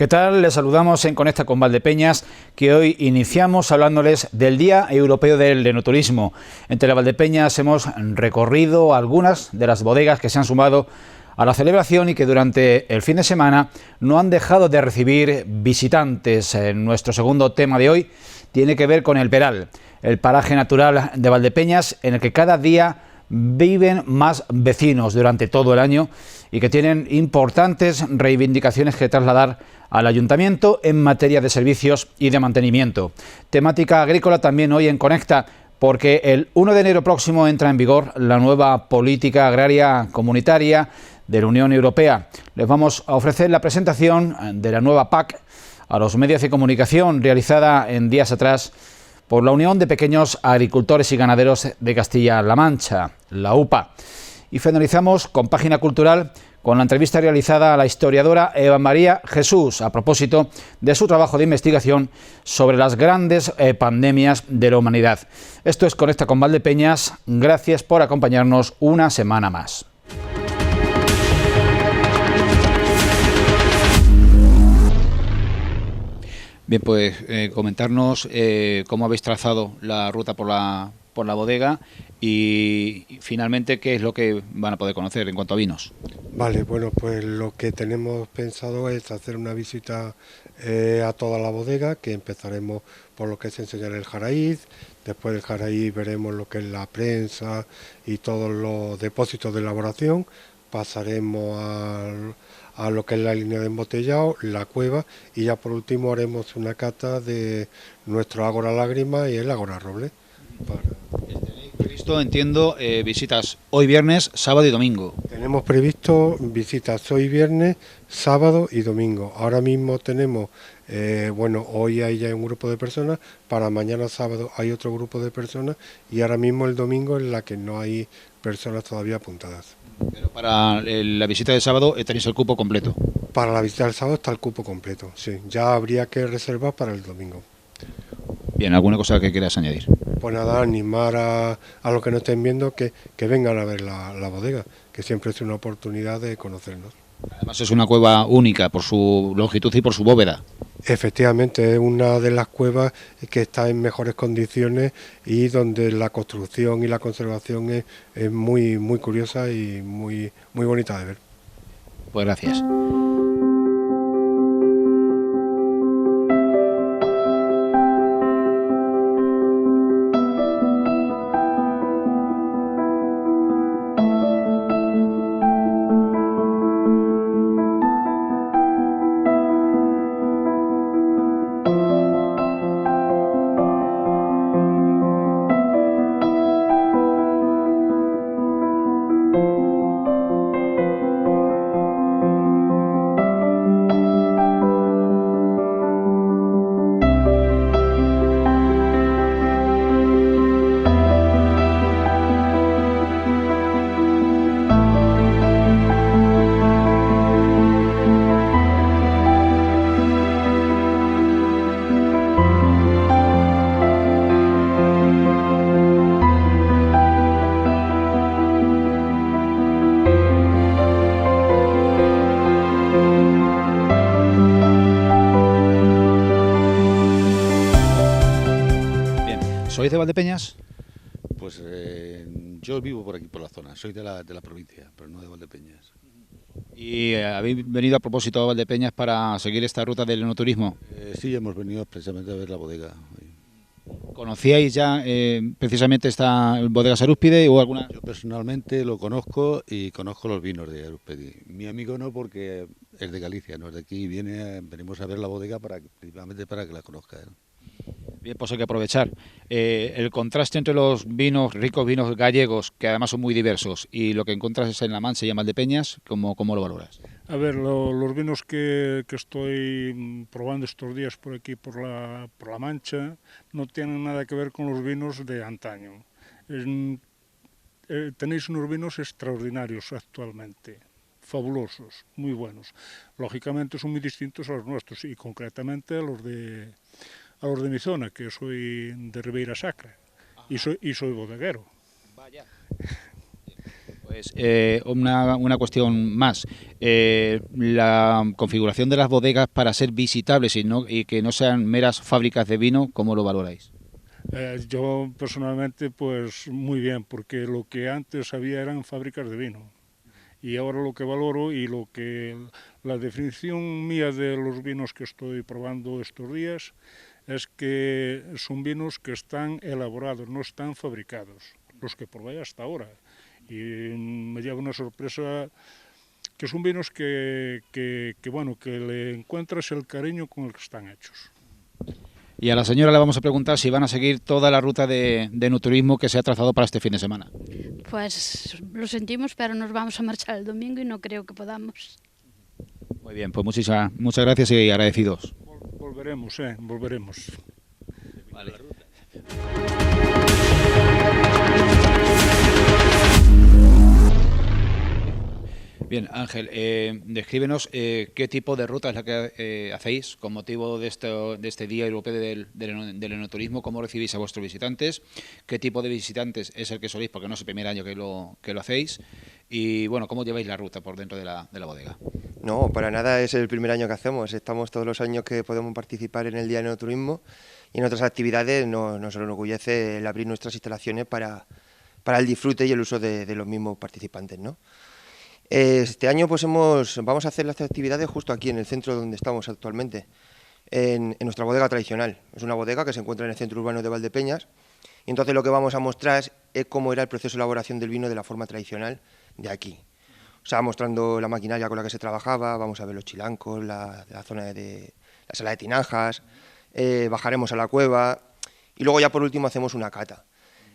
¿Qué tal? Les saludamos en Conecta con Valdepeñas, que hoy iniciamos hablándoles del Día Europeo del Enoturismo. Entre Valdepeñas hemos recorrido algunas de las bodegas que se han sumado a la celebración y que durante el fin de semana no han dejado de recibir visitantes. Nuestro segundo tema de hoy tiene que ver con el Peral, el paraje natural de Valdepeñas en el que cada día viven más vecinos durante todo el año y que tienen importantes reivindicaciones que trasladar al Ayuntamiento en materia de servicios y de mantenimiento. Temática agrícola también hoy en Conecta, porque el 1 de enero próximo entra en vigor la nueva política agraria comunitaria de la Unión Europea. Les vamos a ofrecer la presentación de la nueva PAC a los medios de comunicación realizada en días atrás por la Unión de Pequeños Agricultores y Ganaderos de Castilla-La Mancha, la UPA. Y finalizamos con Página Cultural con la entrevista realizada a la historiadora Eva María Jesús a propósito de su trabajo de investigación sobre las grandes pandemias de la humanidad. Esto es Conecta con Valdepeñas. Gracias por acompañarnos una semana más. Bien, pues comentarnos cómo habéis trazado la ruta por la bodega y finalmente qué es lo que van a poder conocer en cuanto a vinos. Vale, bueno, pues lo que tenemos pensado es hacer una visita a toda la bodega, que empezaremos por lo que es enseñar el Jaraíz. Después del Jaraíz veremos lo que es la prensa y todos los depósitos de elaboración. Pasaremos a lo que es la línea de embotellado, la cueva, y ya por último haremos una cata de nuestro Ágora Lágrima y el Ágora Roble. Tenéis previsto, entiendo, visitas hoy viernes, sábado y domingo. Tenemos previsto visitas hoy viernes, sábado y domingo. Ahora mismo tenemos, hoy hay ya un grupo de personas, para mañana sábado hay otro grupo de personas y ahora mismo el domingo en la que no hay personas todavía apuntadas. Pero para la visita del sábado tenéis el cupo completo. Para la visita del sábado está el cupo completo, sí. Ya habría que reservar para el domingo. Bien, ¿alguna cosa que quieras añadir? Pues nada, animar a los que no estén viendo que vengan a ver la bodega, que siempre es una oportunidad de conocernos. Además es una cueva única por su longitud y por su bóveda. Efectivamente, es una de las cuevas que está en mejores condiciones y donde la construcción y la conservación es muy, muy curiosa y muy, muy bonita de ver. Pues gracias. ¿Sois de Valdepeñas? Pues yo vivo por aquí, por la zona. Soy de la provincia, pero no de Valdepeñas. ¿Y habéis venido a propósito a Valdepeñas para seguir esta ruta del enoturismo? Sí, hemos venido precisamente a ver la bodega. ¿Conocíais ya precisamente esta bodega Sarúspide o alguna? Yo personalmente lo conozco y conozco los vinos de Sarúspide. Mi amigo no, porque es de Galicia, no es de aquí. Venimos a ver la bodega principalmente para que la conozca él. Bien, pues hay que aprovechar. El contraste entre los vinos, ricos vinos gallegos, que además son muy diversos, y lo que encuentras en La Mancha y en Valdepeñas, ¿cómo lo valoras? A ver, los vinos que estoy probando estos días por aquí, por la Mancha, no tienen nada que ver con los vinos de antaño. Tenéis unos vinos extraordinarios actualmente, fabulosos, muy buenos. Lógicamente son muy distintos a los nuestros y concretamente a los de mi zona, que soy de Ribeira Sacra y soy bodeguero. Vaya. Pues una cuestión más. La configuración de las bodegas para ser visitables y que no sean meras fábricas de vino, ¿cómo lo valoráis? Yo personalmente pues muy bien, porque lo que antes había eran fábricas de vino. Y ahora lo que valoro y la definición mía de los vinos que estoy probando estos días es que son vinos que están elaborados, no están fabricados, los que probé hasta ahora. Y me lleva una sorpresa que son vinos que le encuentras el cariño con el que están hechos. Y a la señora le vamos a preguntar si van a seguir toda la ruta de enoturismo que se ha trazado para este fin de semana. Pues lo sentimos, pero nos vamos a marchar el domingo y no creo que podamos. Muy bien, pues muchas gracias y agradecidos. Volveremos. Vale. Bien, Ángel, descríbenos qué tipo de ruta es la que hacéis con motivo de este Día Europeo del Enoturismo, cómo recibís a vuestros visitantes, qué tipo de visitantes es el que soléis, porque no es el primer año que lo hacéis, y bueno, cómo lleváis la ruta por dentro de la bodega. No, para nada es el primer año que hacemos, estamos todos los años que podemos participar en el Día del Enoturismo y en otras actividades nos enorgullece el abrir nuestras instalaciones para el disfrute y el uso de los mismos participantes, ¿no? Este año pues vamos a hacer las actividades justo aquí en el centro donde estamos actualmente, en nuestra bodega tradicional. Es una bodega que se encuentra en el centro urbano de Valdepeñas y entonces lo que vamos a mostrar es cómo era el proceso de elaboración del vino de la forma tradicional de aquí. O sea, mostrando la maquinaria con la que se trabajaba, vamos a ver los chilancos, la zona de la sala de tinajas, bajaremos a la cueva y luego ya por último hacemos una cata.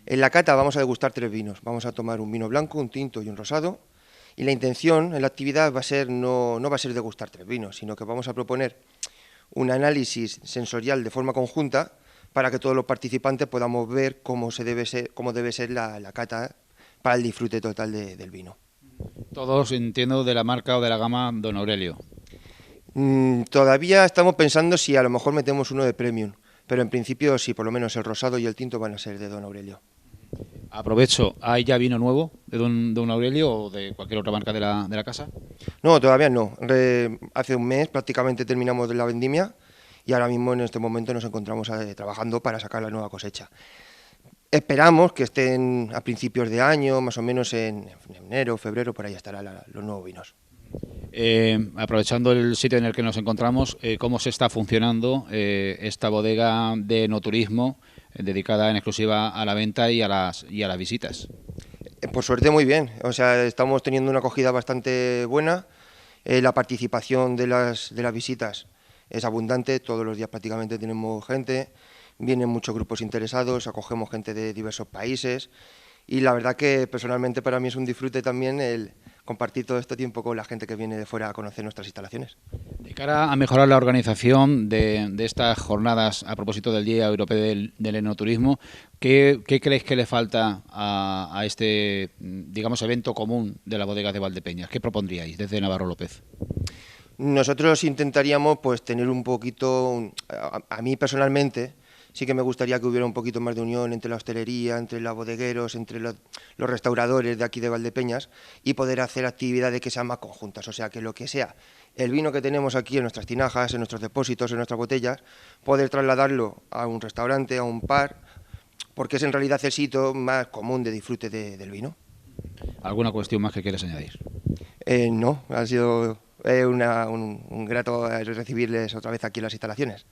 En la cata vamos a degustar 3 vinos, vamos a tomar un vino blanco, un tinto y un rosado. Y la intención en la actividad va a ser no va a ser degustar 3 vinos, sino que vamos a proponer un análisis sensorial de forma conjunta para que todos los participantes podamos ver cómo debe ser la cata para el disfrute total del vino. Todos, entiendo, de la marca o de la gama Don Aurelio. Todavía estamos pensando si a lo mejor metemos uno de Premium, pero en principio sí, por lo menos el rosado y el tinto van a ser de Don Aurelio. Aprovecho, ¿hay ya vino nuevo de Don Aurelio o de cualquier otra marca de la casa? No, todavía no. Hace un mes prácticamente terminamos de la vendimia y ahora mismo en este momento nos encontramos trabajando para sacar la nueva cosecha. Esperamos que estén a principios de año, más o menos en enero, febrero, por ahí estarán los nuevos vinos. Aprovechando el sitio en el que nos encontramos, ¿cómo se está funcionando esta bodega de enoturismo dedicada en exclusiva a la venta y a las visitas? Por suerte muy bien, o sea, estamos teniendo una acogida bastante buena, la participación de las visitas es abundante, todos los días prácticamente tenemos gente, vienen muchos grupos interesados, acogemos gente de diversos países y la verdad que personalmente para mí es un disfrute también el compartir todo este tiempo con la gente que viene de fuera a conocer nuestras instalaciones. De cara a mejorar la organización de estas jornadas a propósito del Día Europeo del Enoturismo, ¿qué creéis que le falta a este, digamos, evento común de la bodega de Valdepeñas? ¿Qué propondríais desde Navarro López? Nosotros intentaríamos pues tener un poquito, a mí personalmente, sí que me gustaría que hubiera un poquito más de unión entre la hostelería, entre los bodegueros, entre los restauradores de aquí de Valdepeñas y poder hacer actividades que sean más conjuntas, o sea, que lo que sea el vino que tenemos aquí en nuestras tinajas, en nuestros depósitos, en nuestras botellas, poder trasladarlo a un restaurante, a un bar, porque es en realidad el sitio más común de disfrute del vino. ¿Alguna cuestión más que quieres añadir? No, ha sido un grato recibirles otra vez aquí en las instalaciones.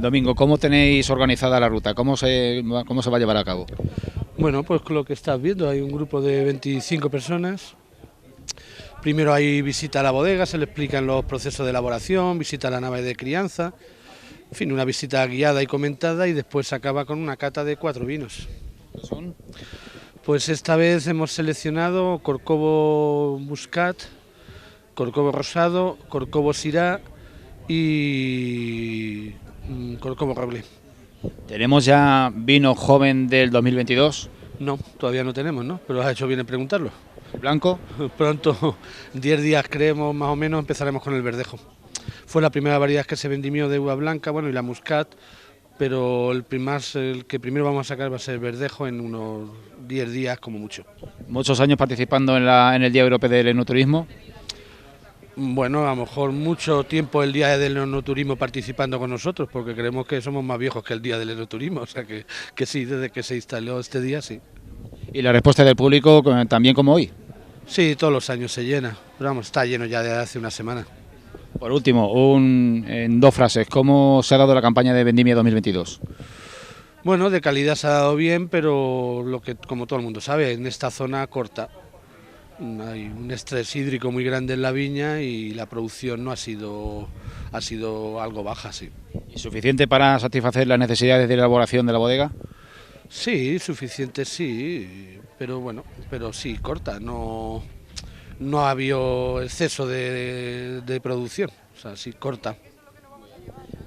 Domingo, ¿cómo tenéis organizada la ruta? ¿Cómo se va a llevar a cabo? Bueno, pues lo que estás viendo, hay un grupo de 25 personas Primero hay visita a la bodega, se le explican los procesos de elaboración, visita a la nave de crianza, en fin, una visita guiada y comentada, y después se acaba con una cata de 4 vinos. ¿Qué son? Pues esta vez hemos seleccionado Corcovo Muscat, Corcovo Rosado, Corcovo Syrah y Corcovo Roble. ¿Tenemos ya vino joven del 2022? No, todavía no tenemos, ¿no? Pero has hecho bien en preguntarlo. ¿Blanco? Pronto, 10 días creemos más o menos, empezaremos con el verdejo. Fue la primera variedad que se vendimió de uva blanca, bueno, y la Muscat, pero el que primero vamos a sacar va a ser el verdejo en unos 10 días como mucho. ¿Muchos años participando en el Día Europeo del Enoturismo? Bueno, a lo mejor mucho tiempo el Día del Enoturismo participando con nosotros, porque creemos que somos más viejos que el Día del Enoturismo, o sea que sí, desde que se instaló este día, sí. ¿Y la respuesta del público también como hoy? Sí, todos los años se llena, pero vamos, está lleno ya de hace una semana. Por último, en 2 frases, ¿cómo se ha dado la campaña de Vendimia 2022? Bueno, de calidad se ha dado bien, pero como todo el mundo sabe, en esta zona corta hay un estrés hídrico muy grande en la viña y la producción no ha sido algo baja, sí. ¿Y suficiente para satisfacer las necesidades de elaboración de la bodega? Sí, suficiente sí, pero bueno, pero sí, corta, no ha habido exceso de producción, o sea, sí, corta.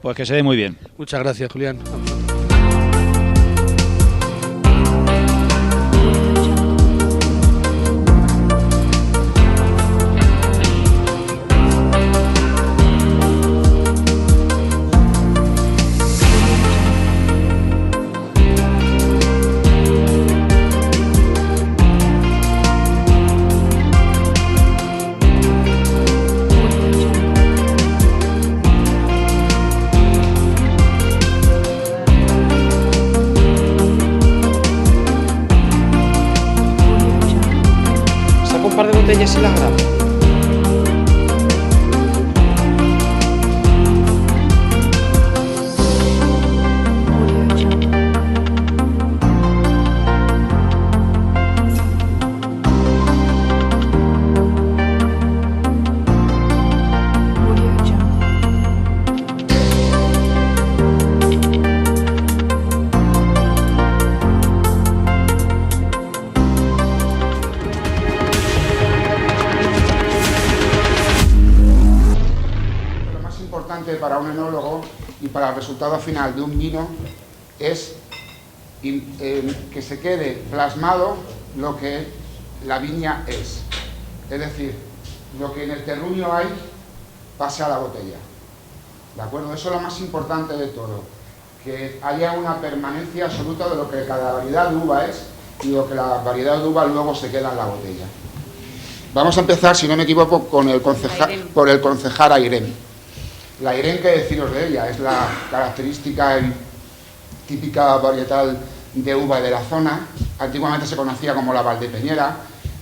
Pues que se dé muy bien. Muchas gracias, Julián. Par de botellas y las grabo. Para un enólogo y para el resultado final de un vino es que se quede plasmado lo que la viña es decir, lo que en el terruño hay pase a la botella, ¿de acuerdo? Eso es lo más importante de todo, que haya una permanencia absoluta de lo que cada variedad de uva es y lo que la variedad de uva luego se queda en la botella. Vamos a empezar, si no me equivoco, por el concejal Airén. La Airén, ¿qué deciros de ella? Es la característica y típica varietal de uva de la zona. Antiguamente se conocía como la Valdepeñera.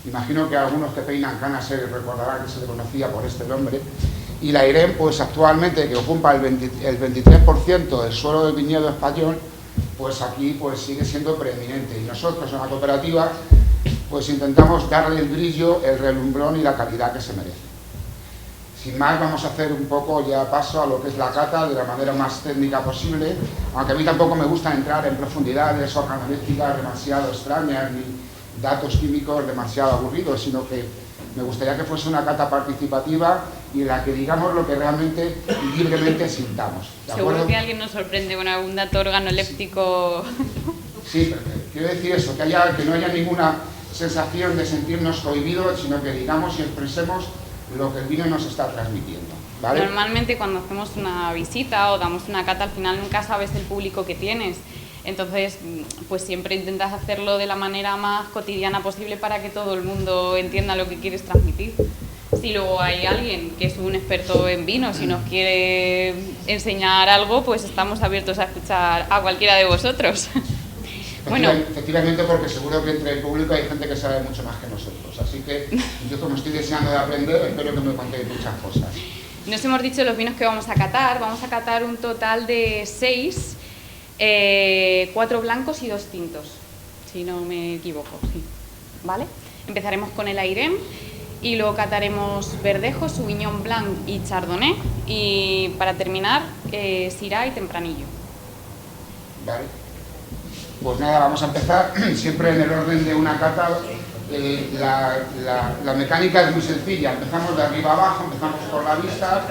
Imagino que algunos que peinan canas se recordarán que se le conocía por este nombre. Y la Airén, pues actualmente, que ocupa el 23% del suelo del viñedo español, pues aquí pues sigue siendo preeminente. Y nosotros en la cooperativa pues intentamos darle el brillo, el relumbrón y la calidad que se merece. Sin más, vamos a hacer un poco ya paso a lo que es la cata de la manera más técnica posible, aunque a mí tampoco me gusta entrar en profundidades organolépticas demasiado extrañas ni datos químicos demasiado aburridos, sino que me gustaría que fuese una cata participativa y en la que digamos lo que realmente y libremente sintamos. Seguro que alguien nos sorprende con algún dato organoléptico. Sí, pero quiero decir eso, que no haya ninguna sensación de sentirnos cohibidos, sino que digamos y expresemos lo que el vino nos está transmitiendo, ¿vale? Normalmente cuando hacemos una visita o damos una cata, al final nunca sabes el público que tienes. Entonces, pues siempre intentas hacerlo de la manera más cotidiana posible para que todo el mundo entienda lo que quieres transmitir. Si luego hay alguien que es un experto en vinos y nos quiere enseñar algo, pues estamos abiertos a escuchar a cualquiera de vosotros. Bueno, efectivamente, porque seguro que entre el público hay gente que sabe mucho más que nosotros, así que yo, como estoy deseando de aprender, espero que me contéis muchas cosas. Nos hemos dicho los vinos que vamos a catar un total de 6, 4 blancos y 2 tintos, si no me equivoco, sí. ¿Vale? Empezaremos con el Airén y luego cataremos Verdejo, Sauvignon Blanc y Chardonnay, y para terminar Syrah y Tempranillo. Vale. Pues nada, vamos a empezar siempre en el orden de una cata. La mecánica es muy sencilla, empezamos de arriba abajo, empezamos por la vista,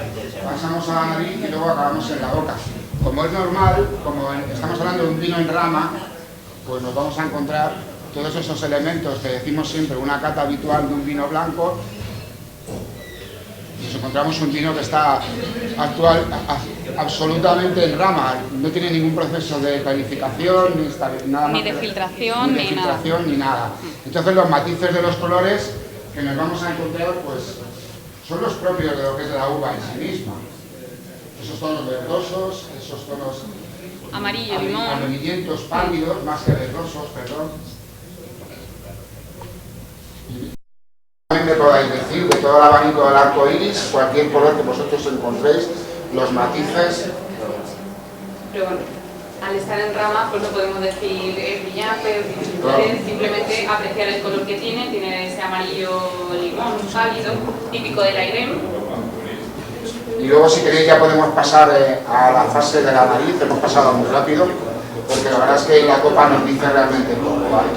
pasamos a la nariz y luego acabamos en la boca. Como es normal, como estamos hablando de un vino en rama, pues nos vamos a encontrar todos esos elementos que decimos siempre, una cata habitual de un vino blanco, y nos encontramos un vino que está absolutamente en rama, no tiene ningún proceso de clarificación, ni de filtración, ni nada. Entonces los matices de los colores que nos vamos a encontrar pues son los propios de lo que es la uva en sí misma. Esos tonos verdosos, esos tonos amarillo, limón, amarillentos, pálidos, más que verdosos, perdón. Podáis decir de todo el abanico del arco iris, cualquier color que vosotros encontréis, los matices. Pero bueno, al estar en rama, pues no podemos decir es brillante, es simplemente apreciar el color que tiene ese amarillo limón pálido, típico del Airem. Y luego, si queréis, ya podemos pasar a la fase de la nariz, hemos pasado muy rápido, porque la verdad es que la copa nos dice realmente poco, ¿vale?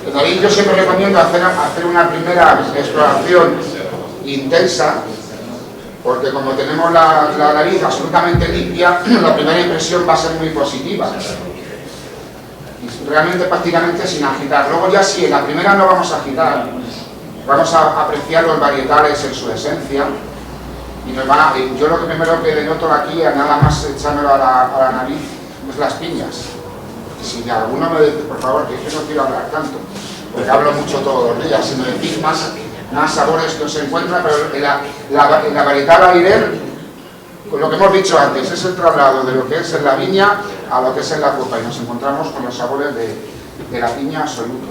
En nariz yo siempre recomiendo hacer una primera exploración intensa, porque como tenemos la nariz absolutamente limpia, la primera impresión va a ser muy positiva. Y realmente prácticamente sin agitar. Luego ya sí, en la primera no vamos a agitar, vamos a apreciar los varietales en su esencia. Y yo lo que primero que denoto aquí, nada más echármelo a la nariz, es las piñas. Si alguno me dice, por favor, que es que no quiero hablar tanto, porque hablo mucho todos los días, si me decís más sabores que os encuentran, pero en la varietal Airem, con lo que hemos dicho antes, es el traslado de lo que es en la viña a lo que es en la copa, y nos encontramos con los sabores de la piña absolutos.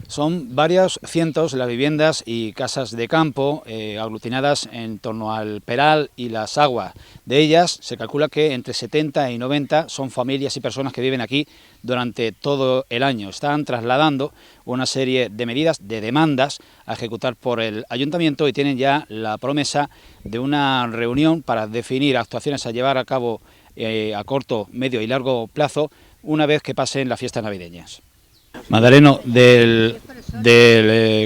Son varios cientos las viviendas y casas de campo aglutinadas en torno al Peral y las aguas. De ellas se calcula que entre 70 y 90 son familias y personas que viven aquí durante todo el año. Están trasladando una serie de medidas, de demandas a ejecutar por el ayuntamiento, y tienen ya la promesa de una reunión para definir actuaciones a llevar a cabo a corto, medio y largo plazo una vez que pasen las fiestas navideñas. Madaleno, del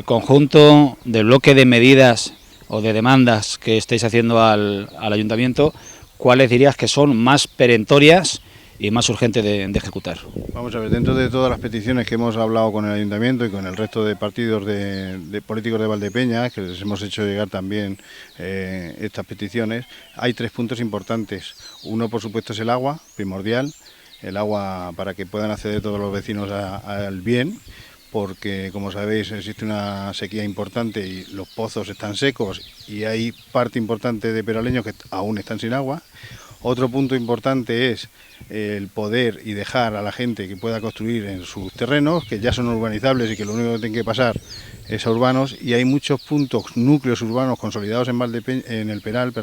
conjunto, del bloque de medidas o de demandas que estáis haciendo al ayuntamiento, ¿cuáles dirías que son más perentorias y más urgentes de ejecutar? Vamos a ver, dentro de todas las peticiones que hemos hablado con el ayuntamiento y con el resto de partidos de políticos de Valdepeñas, que les hemos hecho llegar también estas peticiones, hay 3 puntos importantes. Uno, por supuesto, es el agua, primordial. El agua para que puedan acceder todos los vecinos al bien, porque como sabéis existe una sequía importante y los pozos están secos y hay parte importante de peraleños que aún están sin agua. Otro punto importante es el poder y dejar a la gente que pueda construir en sus terrenos, que ya son urbanizables y que lo único que tienen que pasar es a urbanos, y hay muchos puntos, núcleos urbanos consolidados en el Peral,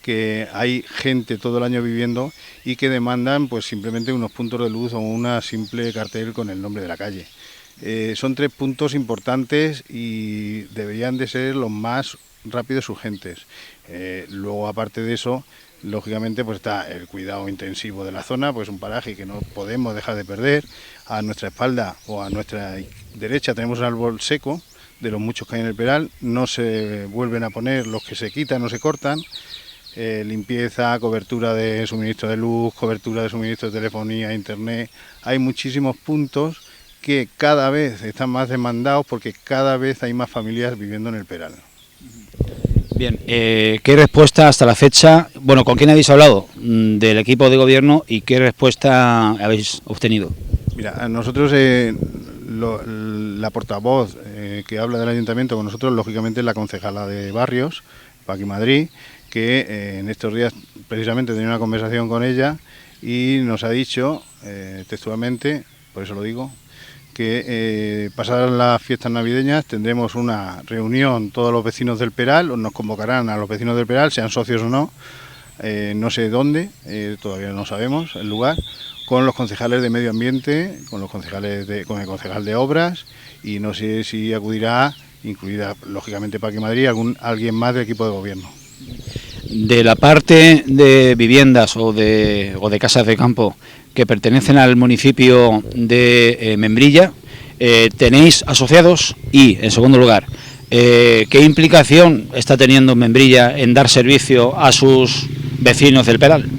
que hay gente todo el año viviendo y que demandan pues simplemente unos puntos de luz o una simple cartel con el nombre de la calle. Son 3 puntos importantes y deberían de ser los más rápidos, urgentes. Luego, aparte de eso, lógicamente, pues está el cuidado intensivo de la zona, pues un paraje que no podemos dejar de perder. A nuestra espalda o a nuestra derecha tenemos un árbol seco, de los muchos que hay en el Peral, no se vuelven a poner, los que se quitan no se cortan. Limpieza, cobertura de suministro de luz, cobertura de suministro de telefonía, internet. Hay muchísimos puntos que cada vez están más demandados porque cada vez hay más familias viviendo en el Peral. Bien, ¿qué respuesta hasta la fecha, bueno, con quién habéis hablado del equipo de gobierno y qué respuesta habéis obtenido? Mira, nosotros, la portavoz que habla del ayuntamiento con nosotros, lógicamente es la concejala de Barrios, Paqui Madrid, que en estos días precisamente tenía una conversación con ella y nos ha dicho textualmente, por eso lo digo, que pasadas las fiestas navideñas tendremos una reunión todos los vecinos del Peral, o nos convocarán a los vecinos del Peral, sean socios o no, no sé dónde, todavía no sabemos el lugar, con los concejales de medio ambiente, con el concejal de obras, y no sé si acudirá, incluida lógicamente Paqui Madrid, alguien más del equipo de gobierno. De la parte de viviendas o de casas de campo que pertenecen al municipio de Membrilla, ¿tenéis asociados? Y, en segundo lugar, ¿qué implicación está teniendo Membrilla en dar servicio a sus vecinos del Peral?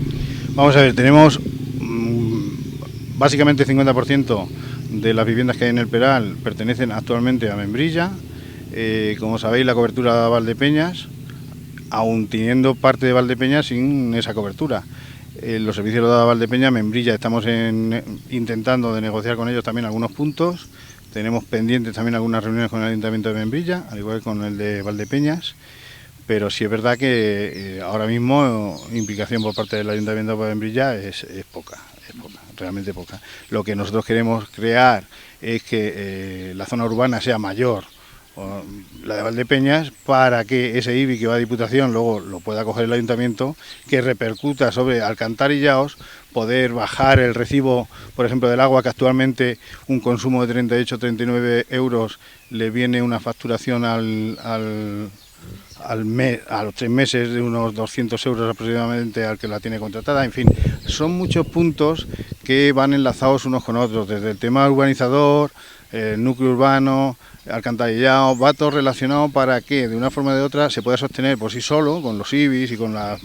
Vamos a ver, tenemos básicamente 50% de las viviendas que hay en el Peral pertenecen actualmente a Membrilla. Como sabéis, la cobertura de Valdepeñas, aún teniendo parte de Valdepeñas sin esa cobertura. Los servicios de Valdepeñas, Membrilla, estamos intentando de negociar con ellos también algunos puntos. Tenemos pendientes también algunas reuniones con el Ayuntamiento de Membrilla, al igual que con el de Valdepeñas, pero sí es verdad que ahora mismo implicación por parte del Ayuntamiento de Membrilla es poca, realmente poca. Lo que nosotros queremos crear es que la zona urbana sea mayor, la de Valdepeñas, para que ese IBI que va a Diputación luego lo pueda coger el Ayuntamiento, que repercuta sobre alcantarillados, poder bajar el recibo, por ejemplo, del agua, que actualmente un consumo de 38-39 euros le viene una facturación a los 3 meses de unos 200 euros aproximadamente al que la tiene contratada. En fin, son muchos puntos que van enlazados unos con otros, desde el tema urbanizador, el núcleo urbano, alcantarillado, va todo relacionado para que de una forma o de otra se pueda sostener por sí solo, con los IBIs y con los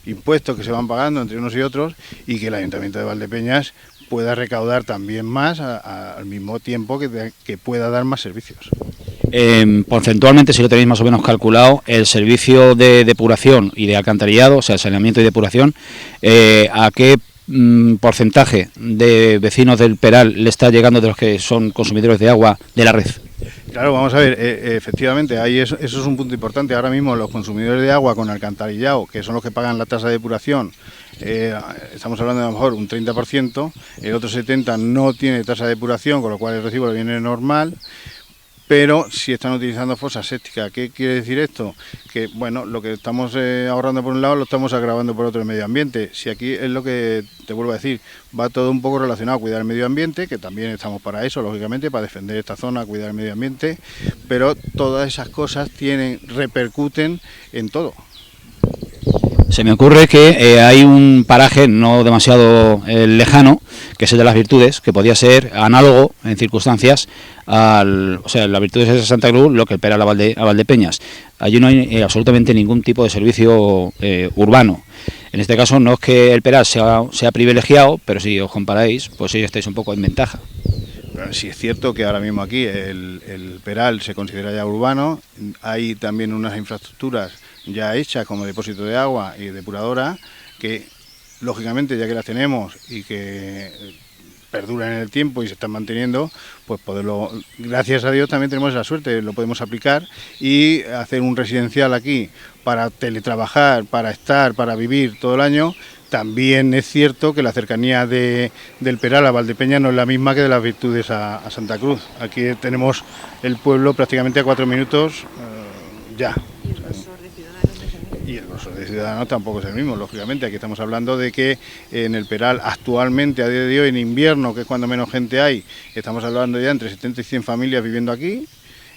impuestos que se van pagando entre unos y otros, y que el Ayuntamiento de Valdepeñas pueda recaudar también más al mismo tiempo que pueda dar más servicios. Porcentualmente, si lo tenéis más o menos calculado, el servicio de depuración y de alcantarillado, o sea, el saneamiento y depuración, ¿a qué porcentaje de vecinos del Peral le está llegando de los que son consumidores de agua de la red? Claro, vamos a ver, efectivamente, ahí eso es un punto importante. Ahora mismo los consumidores de agua con alcantarillado, que son los que pagan la tasa de depuración, estamos hablando de a lo mejor un 30%, el otro 70% no tiene tasa de depuración, con lo cual el recibo le viene normal. Pero si están utilizando fosas sépticas. ¿Qué quiere decir esto? Que bueno, lo que estamos ahorrando por un lado lo estamos agravando por otro, el medio ambiente. Si aquí es lo que te vuelvo a decir, va todo un poco relacionado a cuidar el medio ambiente, que también estamos para eso, lógicamente, para defender esta zona, cuidar el medio ambiente, pero todas esas cosas repercuten en todo. Se me ocurre que hay un paraje no demasiado lejano, que es el de las Virtudes, que podía ser análogo en circunstancias o sea, las Virtudes es de Santa Cruz, lo que el Peral a Valdepeñas. Allí no hay absolutamente ningún tipo de servicio urbano. En este caso no es que el Peral sea privilegiado, pero si os comparáis, pues sí estáis un poco en ventaja. Pero sí es cierto que ahora mismo aquí el Peral se considera ya urbano, hay también unas infraestructuras ya hechas como depósito de agua y depuradora, que lógicamente ya que las tenemos y que perduran en el tiempo y se están manteniendo, pues poderlo, gracias a Dios también tenemos esa suerte, lo podemos aplicar y hacer un residencial aquí para teletrabajar, para estar, para vivir todo el año. También es cierto que la cercanía del Peral a Valdepeñas no es la misma que de las Virtudes a Santa Cruz. Aquí tenemos el pueblo prácticamente a 4 minutos ya. Y el grosor de ciudadanos tampoco es el mismo, lógicamente. Aquí estamos hablando de que en el Peral actualmente, a día de hoy, en invierno, que es cuando menos gente hay, estamos hablando ya entre 70 y 100 familias viviendo aquí.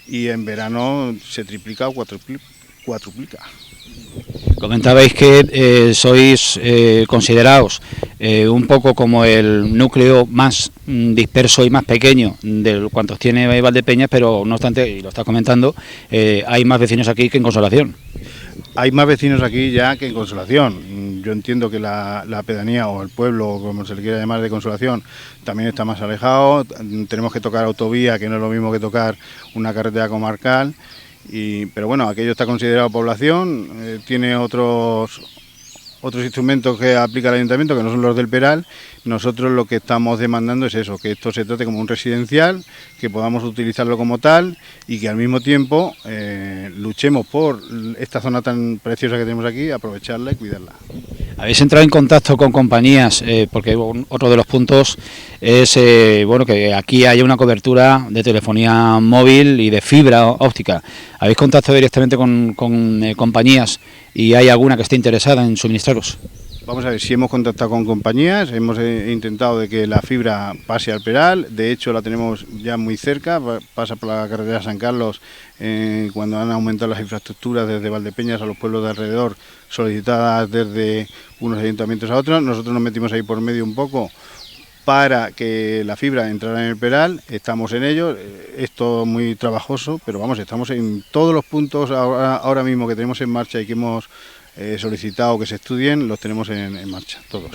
y en verano se triplica o cuatruplica. Comentabais que sois considerados un poco como el núcleo más disperso y más pequeño de cuantos tiene Valdepeñas, pero no obstante, y lo estás comentando, hay más vecinos aquí que en Consolación. Hay más vecinos aquí ya que en Consolación. Yo entiendo que la pedanía o el pueblo, como se le quiera llamar, de Consolación, también está más alejado. Tenemos que tocar autovía, que no es lo mismo que tocar una carretera comarcal. Pero bueno, aquello está considerado población, tiene otros instrumentos que aplica el ayuntamiento, que no son los del Peral. Nosotros lo que estamos demandando es eso, que esto se trate como un residencial, que podamos utilizarlo como tal y que al mismo tiempo luchemos por esta zona tan preciosa que tenemos aquí, aprovecharla y cuidarla. ¿Habéis entrado en contacto con compañías? Porque otro de los puntos es bueno, que aquí haya una cobertura de telefonía móvil y de fibra óptica. ¿Habéis contactado directamente con compañías y hay alguna que esté interesada en suministraros? Vamos a ver, si hemos contactado con compañías, hemos intentado de que la fibra pase al Peral, de hecho la tenemos ya muy cerca, pasa por la carretera San Carlos, cuando han aumentado las infraestructuras desde Valdepeñas a los pueblos de alrededor, solicitadas desde unos ayuntamientos a otros. Nosotros nos metimos ahí por medio un poco para que la fibra entrara en el Peral, estamos en ello, esto muy trabajoso, pero vamos, estamos en todos los puntos ahora mismo que tenemos en marcha y que hemos solicitado que se estudien, los tenemos en marcha, todos.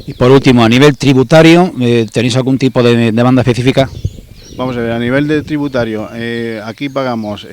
Y por último, a nivel tributario, ¿tenéis algún tipo de demanda específica? Vamos a ver, a nivel de tributario, aquí pagamos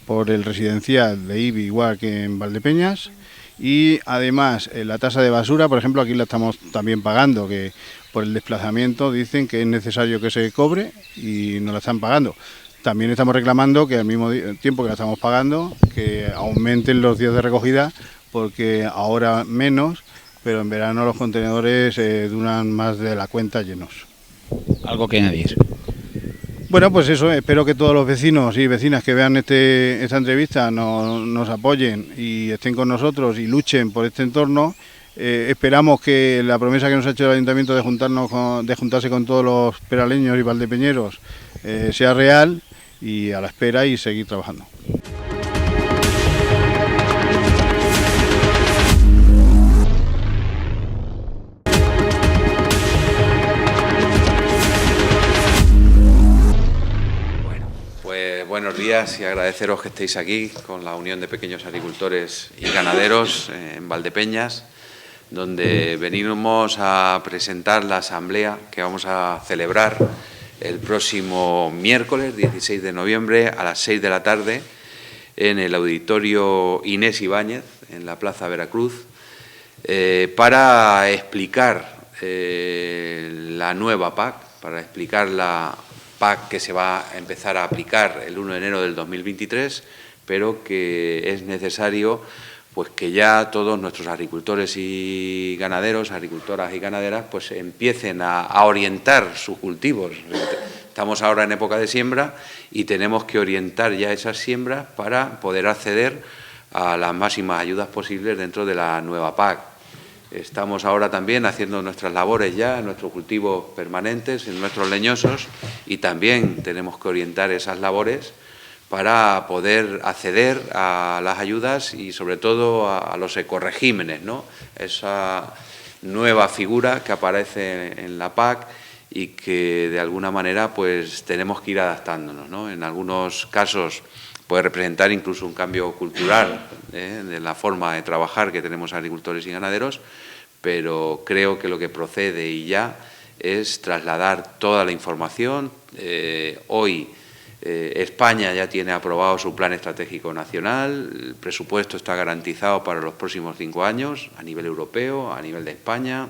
por el residencial de IBI igual que en Valdepeñas, y además la tasa de basura, por ejemplo, aquí la estamos también pagando, que por el desplazamiento dicen que es necesario que se cobre y no la están pagando. También estamos reclamando que al mismo tiempo que la estamos pagando, que aumenten los días de recogida, porque ahora menos, pero en verano los contenedores duran más de la cuenta llenos. ¿Algo que añadir? Bueno, pues eso, espero que todos los vecinos y vecinas que vean esta entrevista nos apoyen y estén con nosotros y luchen por este entorno. Esperamos que la promesa que nos ha hecho el ayuntamiento de juntarse con todos los peraleños y valdepeñeros sea real, y a la espera y seguir trabajando. Buenos días y agradeceros que estéis aquí con la Unión de Pequeños Agricultores y Ganaderos en Valdepeñas, donde venimos a presentar la asamblea que vamos a celebrar el próximo miércoles 16 de noviembre a las 6 de la tarde en el Auditorio Inés Ibáñez, en la Plaza Veracruz, para explicar la nueva PAC, para explicar la PAC que se va a empezar a aplicar el 1 de enero del 2023, pero que es necesario pues que ya todos nuestros agricultores y ganaderos, agricultoras y ganaderas, pues empiecen a orientar sus cultivos. Estamos ahora en época de siembra y tenemos que orientar ya esas siembras para poder acceder a las máximas ayudas posibles dentro de la nueva PAC. Estamos ahora también haciendo nuestras labores ya en nuestros cultivos permanentes, en nuestros leñosos, y también tenemos que orientar esas labores para poder acceder a las ayudas y sobre todo a los ecoregímenes, ¿no? Esa nueva figura que aparece en la PAC y que de alguna manera pues tenemos que ir adaptándonos, ¿no? En algunos casos puede representar incluso un cambio cultural de la forma de trabajar que tenemos agricultores y ganaderos, pero creo que lo que procede y ya es trasladar toda la información. Hoy España ya tiene aprobado su plan estratégico nacional, el presupuesto está garantizado para los próximos 5 años a nivel europeo, a nivel de España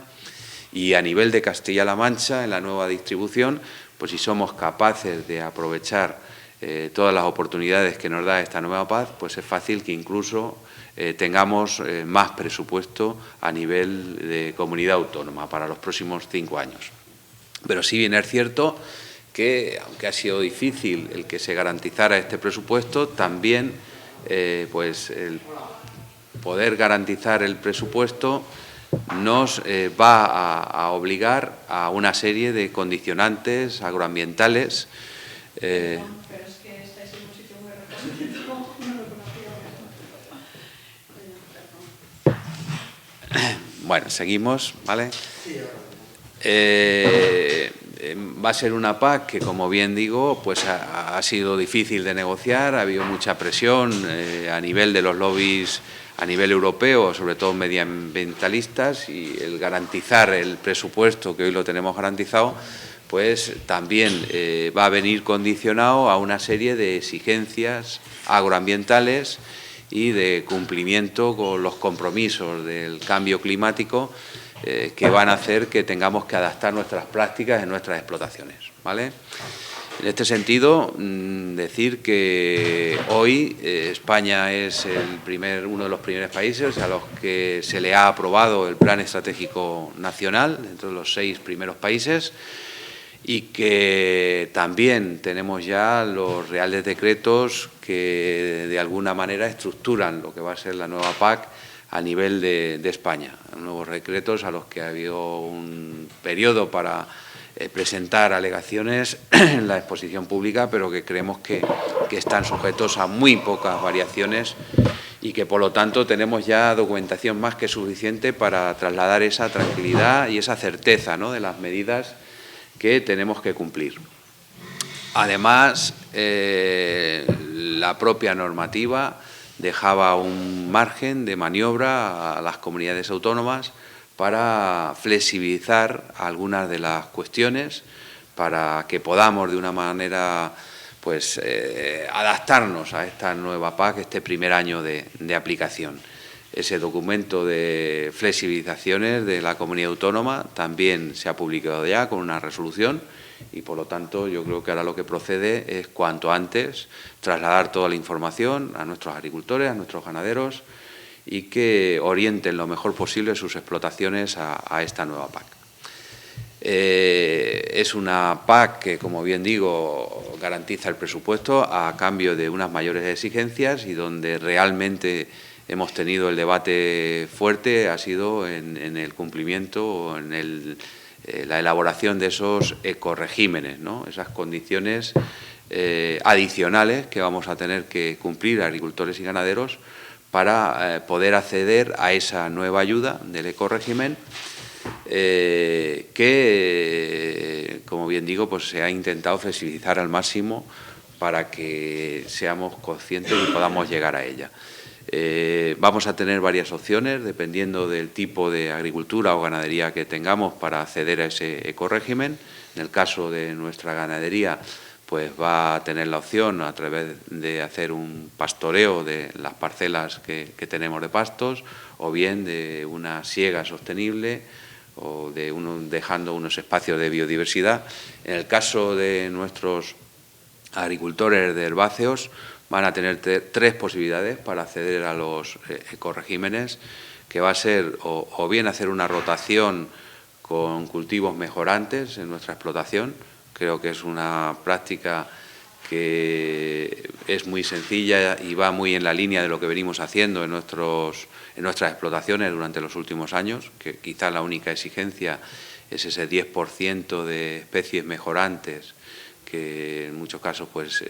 y a nivel de Castilla-La Mancha en la nueva distribución. Pues si somos capaces de aprovechar todas las oportunidades que nos da esta nueva PAC, pues es fácil que incluso tengamos más presupuesto a nivel de comunidad autónoma para los próximos 5 años. Pero sí bien es cierto que, aunque ha sido difícil el que se garantizara este presupuesto, también pues el poder garantizar el presupuesto nos va a obligar a una serie de condicionantes agroambientales Pero es que estáis en un sitio muy reconocido, no lo conocía. Bueno, seguimos, ¿vale? Va a ser una PAC que, como bien digo, pues ha sido difícil de negociar, ha habido mucha presión a nivel de los lobbies a nivel europeo, sobre todo medioambientalistas, y el garantizar el presupuesto, que hoy lo tenemos garantizado, pues también va a venir condicionado a una serie de exigencias agroambientales y de cumplimiento con los compromisos del cambio climático que van a hacer que tengamos que adaptar nuestras prácticas en nuestras explotaciones, ¿vale? En este sentido, decir que hoy España es uno de los primeros países a los que se le ha aprobado el Plan Estratégico Nacional, dentro de los 6 primeros países, y que también tenemos ya los reales decretos que de alguna manera estructuran lo que va a ser la nueva PAC a nivel de España. Nuevos decretos a los que ha habido un periodo para presentar alegaciones en la exposición pública, pero que creemos que están sujetos a muy pocas variaciones y que, por lo tanto, tenemos ya documentación más que suficiente para trasladar esa tranquilidad y esa certeza, ¿no?, de las medidas que tenemos que cumplir. Además, la propia normativa dejaba un margen de maniobra a las comunidades autónomas para flexibilizar algunas de las cuestiones, para que podamos de una manera pues adaptarnos a esta nueva PAC, este primer año de aplicación. Ese documento de flexibilizaciones de la comunidad autónoma también se ha publicado ya con una resolución y, por lo tanto, yo creo que ahora lo que procede es cuanto antes trasladar toda la información a nuestros agricultores, a nuestros ganaderos, y que orienten lo mejor posible sus explotaciones a esta nueva PAC. Es una PAC que, como bien digo, garantiza el presupuesto a cambio de unas mayores exigencias, y donde realmente hemos tenido el debate fuerte ha sido en el cumplimiento, en la elaboración de esos ecoregímenes, ¿no?, esas condiciones adicionales que vamos a tener que cumplir agricultores y ganaderos para poder acceder a esa nueva ayuda del ecorégimen que, como bien digo, pues se ha intentado flexibilizar al máximo para que seamos conscientes y podamos llegar a ella. Vamos a tener varias opciones dependiendo del tipo de agricultura o ganadería que tengamos para acceder a ese ecorégimen. En el caso de nuestra ganadería, pues va a tener la opción a través de hacer un pastoreo de las parcelas que tenemos de pastos, o bien de una siega sostenible, o de dejando unos espacios de biodiversidad. En el caso de nuestros agricultores de herbáceos, van a tener 3 posibilidades para acceder a los ecoregímenes, que va a ser o bien hacer una rotación con cultivos mejorantes en nuestra explotación. Creo que es una práctica que es muy sencilla y va muy en la línea de lo que venimos haciendo en nuestras explotaciones durante los últimos años, que quizás la única exigencia es ese 10% de especies mejorantes, que en muchos casos pues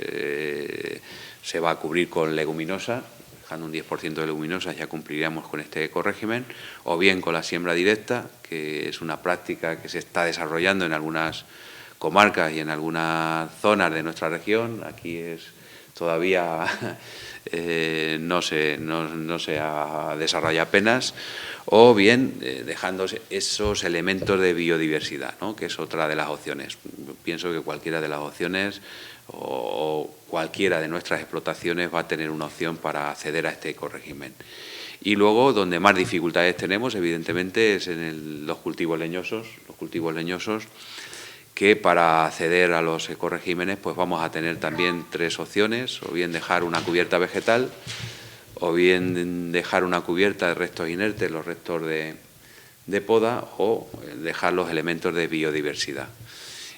se va a cubrir con leguminosa. Dejando un 10% de leguminosas ya cumpliríamos con este ecorégimen, o bien con la siembra directa, que es una práctica que se está desarrollando en algunas comarcas y en algunas zonas de nuestra región. Aquí todavía no se ha desarrollado apenas, o bien dejando esos elementos de biodiversidad, ¿no?, que es otra de las opciones. Pienso que cualquiera de las opciones o cualquiera de nuestras explotaciones va a tener una opción para acceder a este ecorégimen. Y luego, donde más dificultades tenemos, evidentemente, es en los cultivos leñosos. Los cultivos leñosos, que para acceder a los ecoregímenes pues vamos a tener también 3 opciones: o bien dejar una cubierta vegetal, o bien dejar una cubierta de restos inertes, los restos de poda, o dejar los elementos de biodiversidad.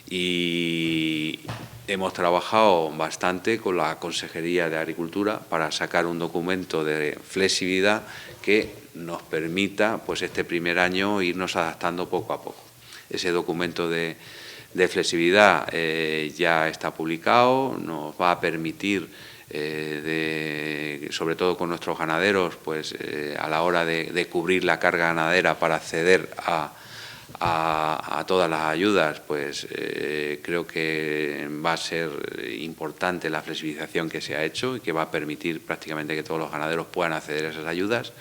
Y hemos trabajado bastante con la Consejería de Agricultura para sacar un documento de flexibilidad que nos permita, pues este primer año, irnos adaptando poco a poco. Ese documento de de flexibilidad ya está publicado, nos va a permitir, sobre todo con nuestros ganaderos, pues a la hora de cubrir la carga ganadera para acceder a todas las ayudas, pues creo que va a ser importante la flexibilización que se ha hecho y que va a permitir prácticamente que todos los ganaderos puedan acceder a esas ayudas,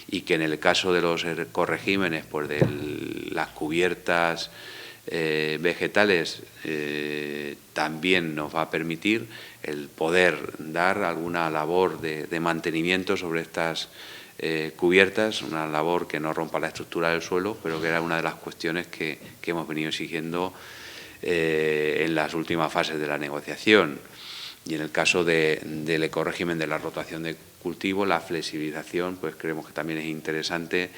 y que en el caso de los ecoregímenes, pues de las cubiertas vegetales, también nos va a permitir el poder dar alguna labor de mantenimiento sobre estas cubiertas, una labor que no rompa la estructura del suelo, pero que era una de las cuestiones que hemos venido exigiendo en las últimas fases de la negociación. Y en el caso del ecorégimen de la rotación de cultivo, la flexibilización, pues creemos que también es interesante,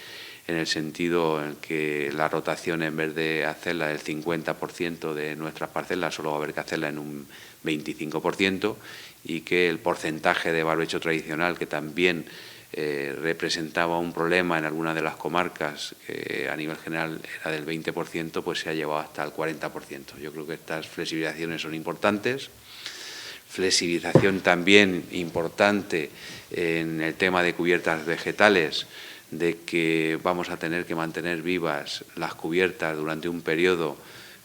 en el sentido en que la rotación, en vez de hacerla del 50% de nuestras parcelas, solo va a haber que hacerla en un 25%, y que el porcentaje de barbecho tradicional, que también representaba un problema en algunas de las comarcas, que a nivel general era del 20%, pues se ha llevado hasta el 40%. Yo creo que estas flexibilizaciones son importantes. Flexibilización también importante en el tema de cubiertas vegetales, de que vamos a tener que mantener vivas las cubiertas durante un periodo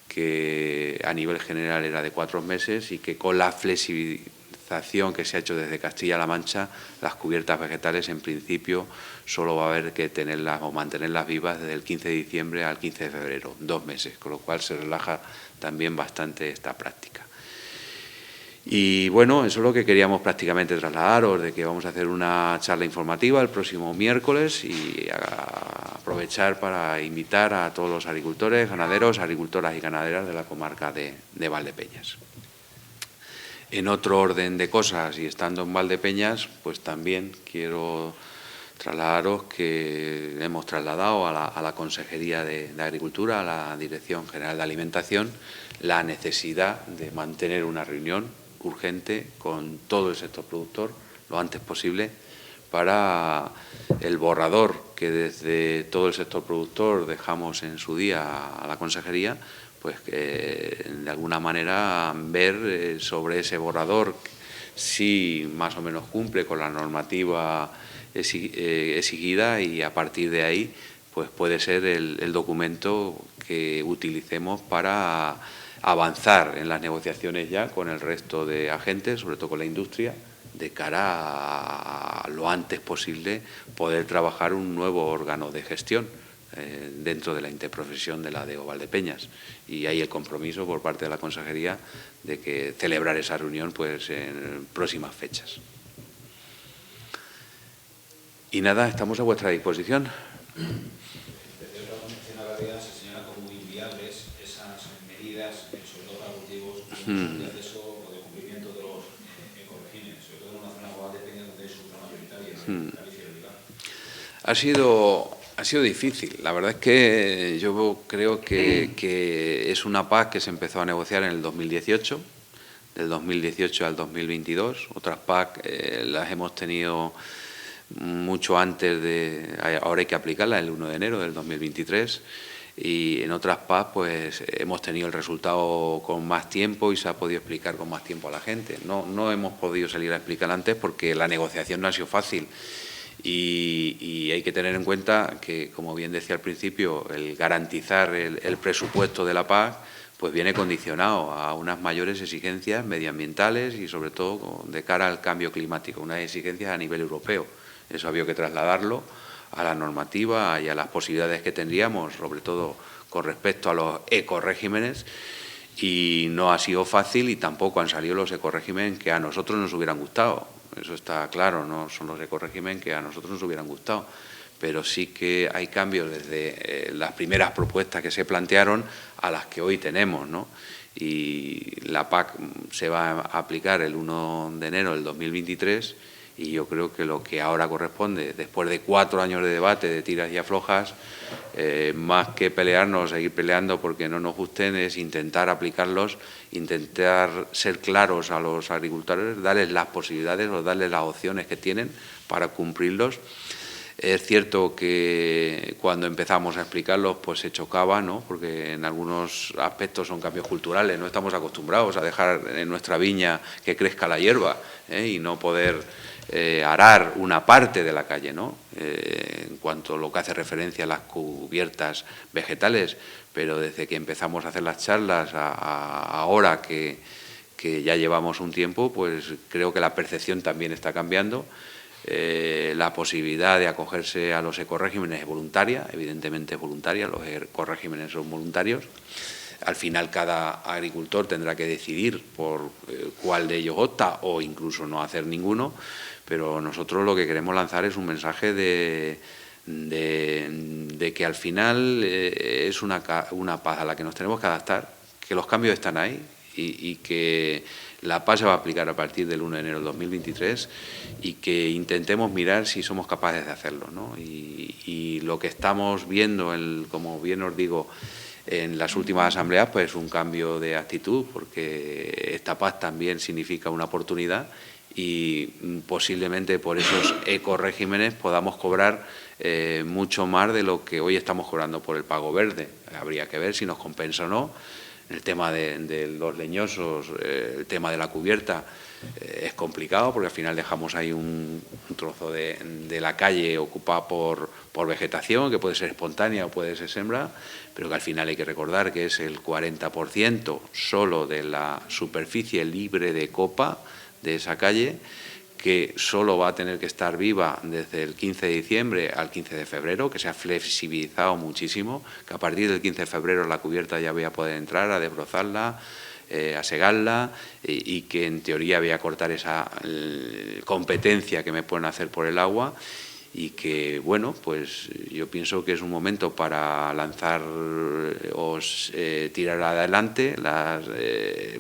que a nivel general era de 4 meses, y que con la flexibilización que se ha hecho desde Castilla-La Mancha, las cubiertas vegetales en principio solo va a haber que tenerlas o mantenerlas vivas desde el 15 de diciembre al 15 de febrero, 2 meses, con lo cual se relaja también bastante esta práctica. Y bueno, eso es lo que queríamos prácticamente trasladaros, de que vamos a hacer una charla informativa el próximo miércoles, y aprovechar para invitar a todos los agricultores, ganaderos, agricultoras y ganaderas de la comarca de Valdepeñas. En otro orden de cosas, y estando en Valdepeñas, pues también quiero trasladaros que hemos trasladado a la Consejería de Agricultura, a la Dirección General de Alimentación, la necesidad de mantener una reunión urgente con todo el sector productor lo antes posible, para el borrador que desde todo el sector productor dejamos en su día a la Consejería, pues que de alguna manera ver sobre ese borrador si más o menos cumple con la normativa exigida, y a partir de ahí pues puede ser el documento que utilicemos para avanzar en las negociaciones ya con el resto de agentes, sobre todo con la industria, de cara a lo antes posible poder trabajar un nuevo órgano de gestión dentro de la interprofesión de la DEO Valdepeñas. Y hay el compromiso por parte de la Consejería de que celebrar esa reunión pues en próximas fechas. Y nada, estamos a vuestra disposición. De acceso o de cumplimiento de los ecoregímenes, sobre todo en una zona como Valdepeñas, donde es ultramayoritaria en Galicia y Olivar. Ha sido difícil. La verdad es que yo creo que es una PAC que se empezó a negociar en el 2018, del 2018 al 2022. Otras PAC las hemos tenido mucho antes ahora hay que aplicarla el 1 de enero del 2023. Y en otras PAC pues hemos tenido el resultado con más tiempo y se ha podido explicar con más tiempo a la gente. No hemos podido salir a explicar antes porque la negociación no ha sido fácil, y hay que tener en cuenta que, como bien decía al principio, el garantizar el presupuesto de la PAC pues viene condicionado a unas mayores exigencias medioambientales y sobre todo de cara al cambio climático, unas exigencias a nivel europeo. Eso había que trasladarlo a la normativa y a las posibilidades que tendríamos, sobre todo con respecto a los ecoregímenes, y no ha sido fácil, y tampoco han salido los ecoregímenes que a nosotros nos hubieran gustado. Eso está claro, no son los ecoregímenes que a nosotros nos hubieran gustado, pero sí que hay cambios desde las primeras propuestas que se plantearon a las que hoy tenemos, ¿no? Y la PAC se va a aplicar el 1 de enero del 2023, y yo creo que lo que ahora corresponde, después de 4 años de debate, de tiras y aflojas, más que pelearnos, seguir peleando porque no nos gusten, es intentar aplicarlos, intentar ser claros a los agricultores, darles las posibilidades o darles las opciones que tienen para cumplirlos. Es cierto que cuando empezamos a explicarlos pues se chocaba, ¿no? Porque en algunos aspectos son cambios culturales, no estamos acostumbrados a dejar en nuestra viña que crezca la hierba y no poder arar una parte de la calle, ¿no? En cuanto a lo que hace referencia a las cubiertas vegetales, pero desde que empezamos a hacer las charlas ahora que ya llevamos un tiempo, pues creo que la percepción también está cambiando. La posibilidad de acogerse a los ecoregímenes es voluntaria, evidentemente es voluntaria, los ecoregímenes son voluntarios. Al final cada agricultor tendrá que decidir por cuál de ellos opta o incluso no hacer ninguno, pero nosotros lo que queremos lanzar es un mensaje de que al final es una paz a la que nos tenemos que adaptar, que los cambios están ahí y que la PAC se va a aplicar a partir del 1 de enero de 2023 y que intentemos mirar si somos capaces de hacerlo, ¿no? Y lo que estamos viendo, como bien os digo, en las últimas asambleas, pues es un cambio de actitud, porque esta PAC también significa una oportunidad y posiblemente por esos ecoregímenes podamos cobrar mucho más de lo que hoy estamos cobrando por el pago verde. Habría que ver si nos compensa o no. El tema de los leñosos, el tema de la cubierta es complicado porque al final dejamos ahí un trozo de la calle ocupada por vegetación que puede ser espontánea o puede ser sembra, pero que al final hay que recordar que es el 40% solo de la superficie libre de copa de esa calle, que solo va a tener que estar viva desde el 15 de diciembre al 15 de febrero, que se ha flexibilizado muchísimo, que a partir del 15 de febrero la cubierta ya voy a poder entrar a desbrozarla, a segarla y que en teoría voy a cortar esa competencia que me pueden hacer por el agua y que, bueno, pues yo pienso que es un momento para lanzar o tirar adelante. Las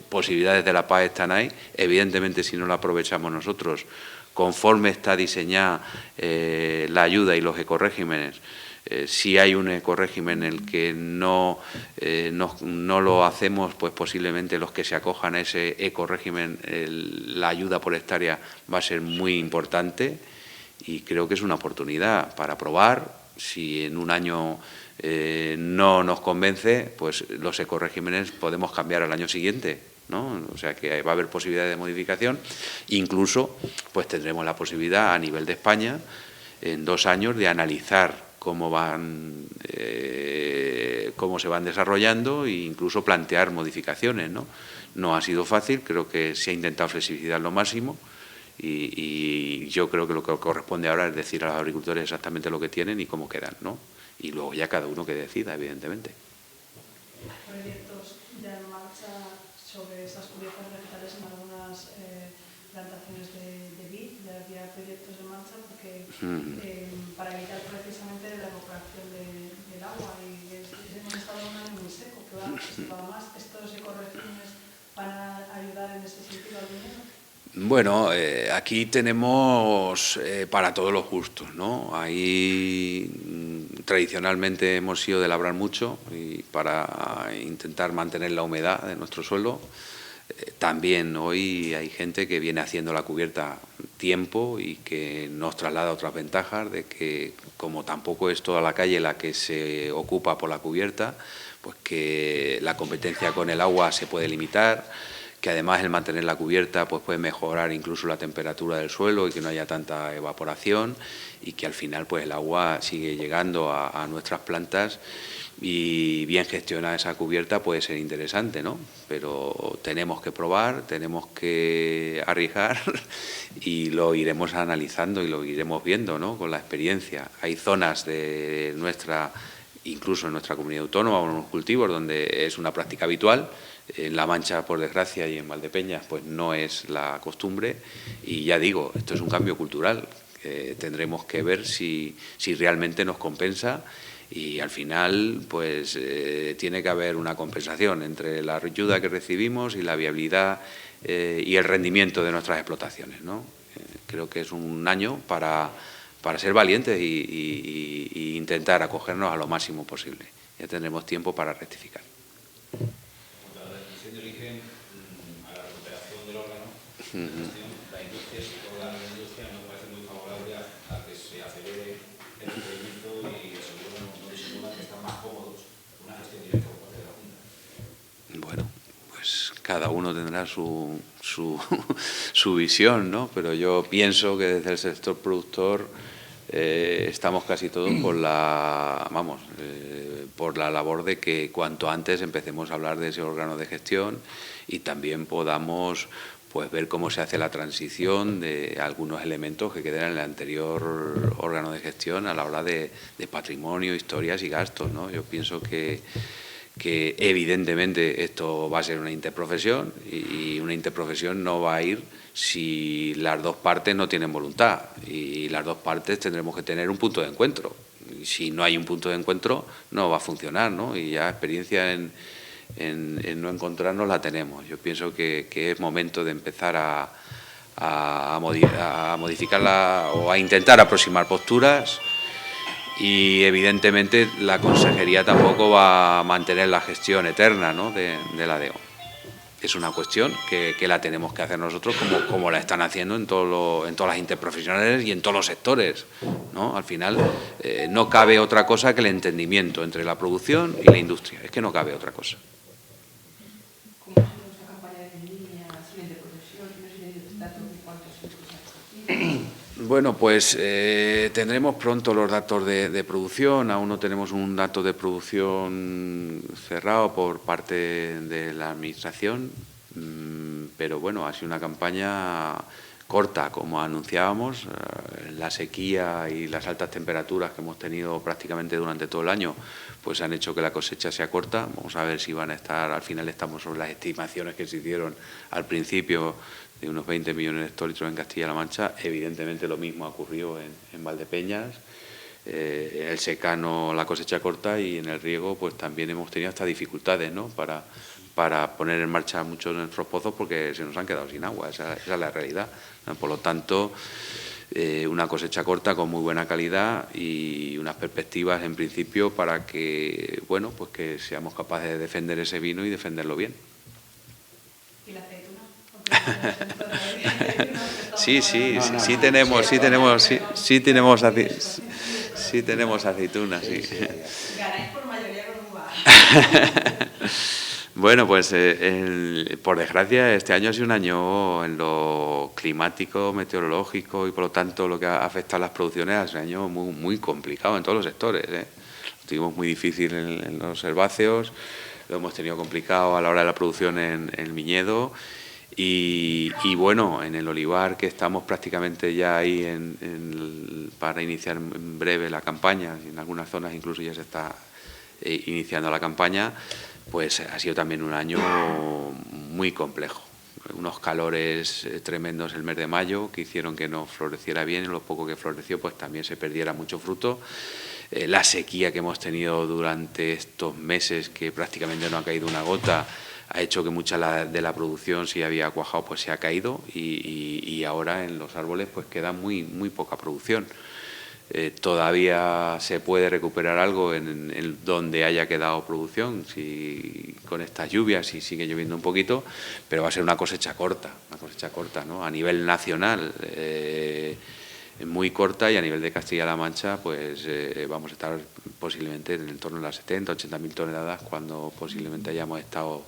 posibilidades de la paz están ahí. Evidentemente, si no la aprovechamos nosotros, conforme está diseñada la ayuda y los ecoregímenes, si hay un ecorégimen en el que no lo hacemos, pues posiblemente los que se acojan a ese ecorégimen, la ayuda por hectárea va a ser muy importante. Y creo que es una oportunidad para probar. Si en un año no nos convence, pues los ecoregímenes podemos cambiar al año siguiente, ¿no? O sea que va a haber posibilidades de modificación. Incluso pues tendremos la posibilidad a nivel de España en 2 años de analizar cómo se van desarrollando e incluso plantear modificaciones, ¿no? No ha sido fácil, creo que se ha intentado flexibilizar lo máximo. Y yo creo que lo que corresponde ahora es decir a los agricultores exactamente lo que tienen y cómo quedan, ¿no? Y luego ya cada uno que decida, evidentemente. Proyectos ya en marcha sobre esas cubiertas vegetales en algunas plantaciones de vid, ya había proyectos en marcha porque para evitar precisamente la evaporación del agua y hemos estado en un año muy seco, que va más. ¿Estos ecoregímenes van a ayudar en ese sentido al dinero? Bueno, aquí tenemos para todos los gustos, ¿no? Ahí tradicionalmente hemos sido de labrar mucho y para intentar mantener la humedad de nuestro suelo. También hoy hay gente que viene haciendo la cubierta tiempo y que nos traslada otras ventajas de que como tampoco es toda la calle la que se ocupa por la cubierta, pues que la competencia con el agua se puede limitar, que además el mantener la cubierta pues puede mejorar incluso la temperatura del suelo y que no haya tanta evaporación y que al final pues el agua sigue llegando a nuestras plantas y bien gestionada esa cubierta puede ser interesante, ¿no? Pero tenemos que probar, tenemos que arriesgar y lo iremos analizando y lo iremos viendo, ¿no? Con la experiencia. Hay zonas de incluso en nuestra comunidad autónoma o en los cultivos donde es una práctica habitual. En La Mancha, por desgracia, y en Valdepeñas, pues no es la costumbre. Y ya digo, esto es un cambio cultural. Tendremos que ver si realmente nos compensa y al final, pues tiene que haber una compensación entre la ayuda que recibimos y la viabilidad y el rendimiento de nuestras explotaciones, ¿no? Creo que es un año para ser valientes y intentar acogernos a lo máximo posible. Ya tendremos tiempo para rectificar. La industria, sobre todo la industria, nos parece muy favorable a que se acelere Bueno, pues cada uno tendrá su visión, ¿no? Pero yo pienso que desde el sector productor estamos casi todos por la labor de que cuanto antes empecemos a hablar de ese órgano de gestión y también podamos pues ver cómo se hace la transición de algunos elementos que quedan en el anterior órgano de gestión a la hora de patrimonio, historias y gastos, ¿no? Yo pienso que evidentemente esto va a ser una interprofesión y una interprofesión no va a ir si las dos partes no tienen voluntad, y las dos partes tendremos que tener un punto de encuentro. Y si no hay un punto de encuentro no va a funcionar, ¿no? Y ya experiencia en no encontrarnos la tenemos. Yo pienso que es momento de empezar a modificarla o a intentar aproximar posturas. Y evidentemente la consejería tampoco va a mantener la gestión eterna, ¿no?, de la DEO. Es una cuestión que la tenemos que hacer nosotros como la están haciendo en todas las interprofesionales y en todos los sectores, ¿no? Al final no cabe otra cosa que el entendimiento entre la producción y la industria. Es que no cabe otra cosa. Bueno, pues tendremos pronto los datos de producción. Aún no tenemos un dato de producción cerrado por parte de la Administración, pero bueno, ha sido una campaña corta, como anunciábamos. La sequía y las altas temperaturas que hemos tenido prácticamente durante todo el año pues han hecho que la cosecha sea corta. Vamos a ver si van a estar, al final estamos sobre las estimaciones que se hicieron al principio, de unos 20 millones de hectolitros en Castilla-La Mancha. Evidentemente lo mismo ha ocurrido en Valdepeñas. En el secano la cosecha corta, y en el riego pues también hemos tenido hasta dificultades, ¿no?, para poner en marcha muchos de nuestros pozos, porque se nos han quedado sin agua. Esa es la realidad, ¿no? Por lo tanto, una cosecha corta con muy buena calidad y unas perspectivas en principio para que, bueno, pues que seamos capaces de defender ese vino y defenderlo bien. ¿Y la aceituna? Sí tenemos aceitunas, sí. Ganáis por mayoría con uva. Bueno, pues por desgracia este año ha sido un año en lo climático, meteorológico y por lo tanto lo que ha afectado a las producciones ha sido un año muy, muy complicado en todos los sectores, ¿eh? Lo tuvimos muy difícil en los herbáceos, lo hemos tenido complicado a la hora de la producción en el viñedo. Y bueno, en el olivar, que estamos prácticamente ya ahí para iniciar en breve la campaña, y en algunas zonas incluso ya se está iniciando la campaña, pues ha sido también un año muy complejo. Unos calores tremendos el mes de mayo que hicieron que no floreciera bien, y lo poco que floreció pues también se perdiera mucho fruto. La sequía que hemos tenido durante estos meses, que prácticamente no ha caído una gota, ha hecho que mucha de la producción, si había cuajado, pues se ha caído, y ahora en los árboles pues queda muy poca producción. Todavía se puede recuperar algo en donde haya quedado producción, si con estas lluvias, si sigue lloviendo un poquito, pero va a ser una cosecha corta, ¿no? A nivel nacional muy corta, y a nivel de Castilla-La Mancha pues vamos a estar posiblemente en torno a las 70.000-80.000 toneladas, cuando posiblemente hayamos estado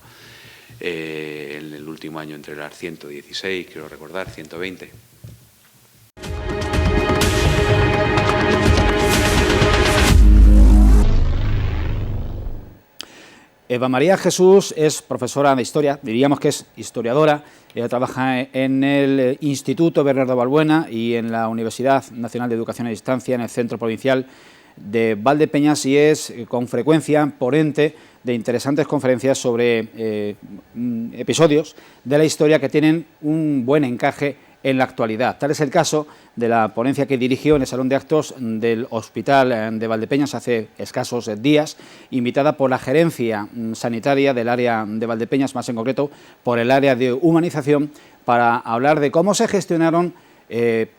en el último año entre las 116, quiero recordar, 120. Eva María Jesús es profesora de Historia, diríamos que es historiadora. Ella trabaja en el Instituto Bernardo Balbuena y en la Universidad Nacional de Educación a Distancia, en el Centro Provincial de Valdepeñas, y es con frecuencia ponente de interesantes conferencias sobre episodios de la historia que tienen un buen encaje en la actualidad. Tal es el caso de la ponencia que dirigió en el Salón de Actos del Hospital de Valdepeñas hace escasos días, invitada por la gerencia sanitaria del área de Valdepeñas, más en concreto por el área de humanización, para hablar de cómo se gestionaron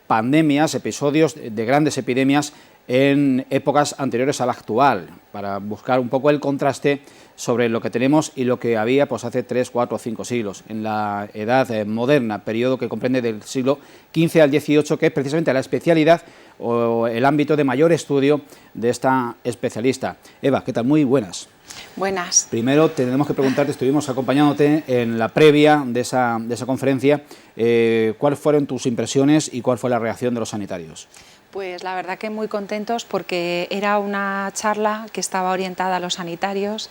pandemias, episodios de grandes epidemias en épocas anteriores a la actual, para buscar un poco el contraste sobre lo que tenemos y lo que había pues hace 3, 4 o 5 siglos, en la Edad Moderna, periodo que comprende del siglo XV al XVIII, que es precisamente la especialidad o el ámbito de mayor estudio de esta especialista. Eva, ¿qué tal? Muy buenas. Buenas. Primero tenemos que preguntarte, estuvimos acompañándote en la previa de esa conferencia, ¿cuáles fueron tus impresiones y cuál fue la reacción de los sanitarios? Pues la verdad que muy contentos porque era una charla que estaba orientada a los sanitarios.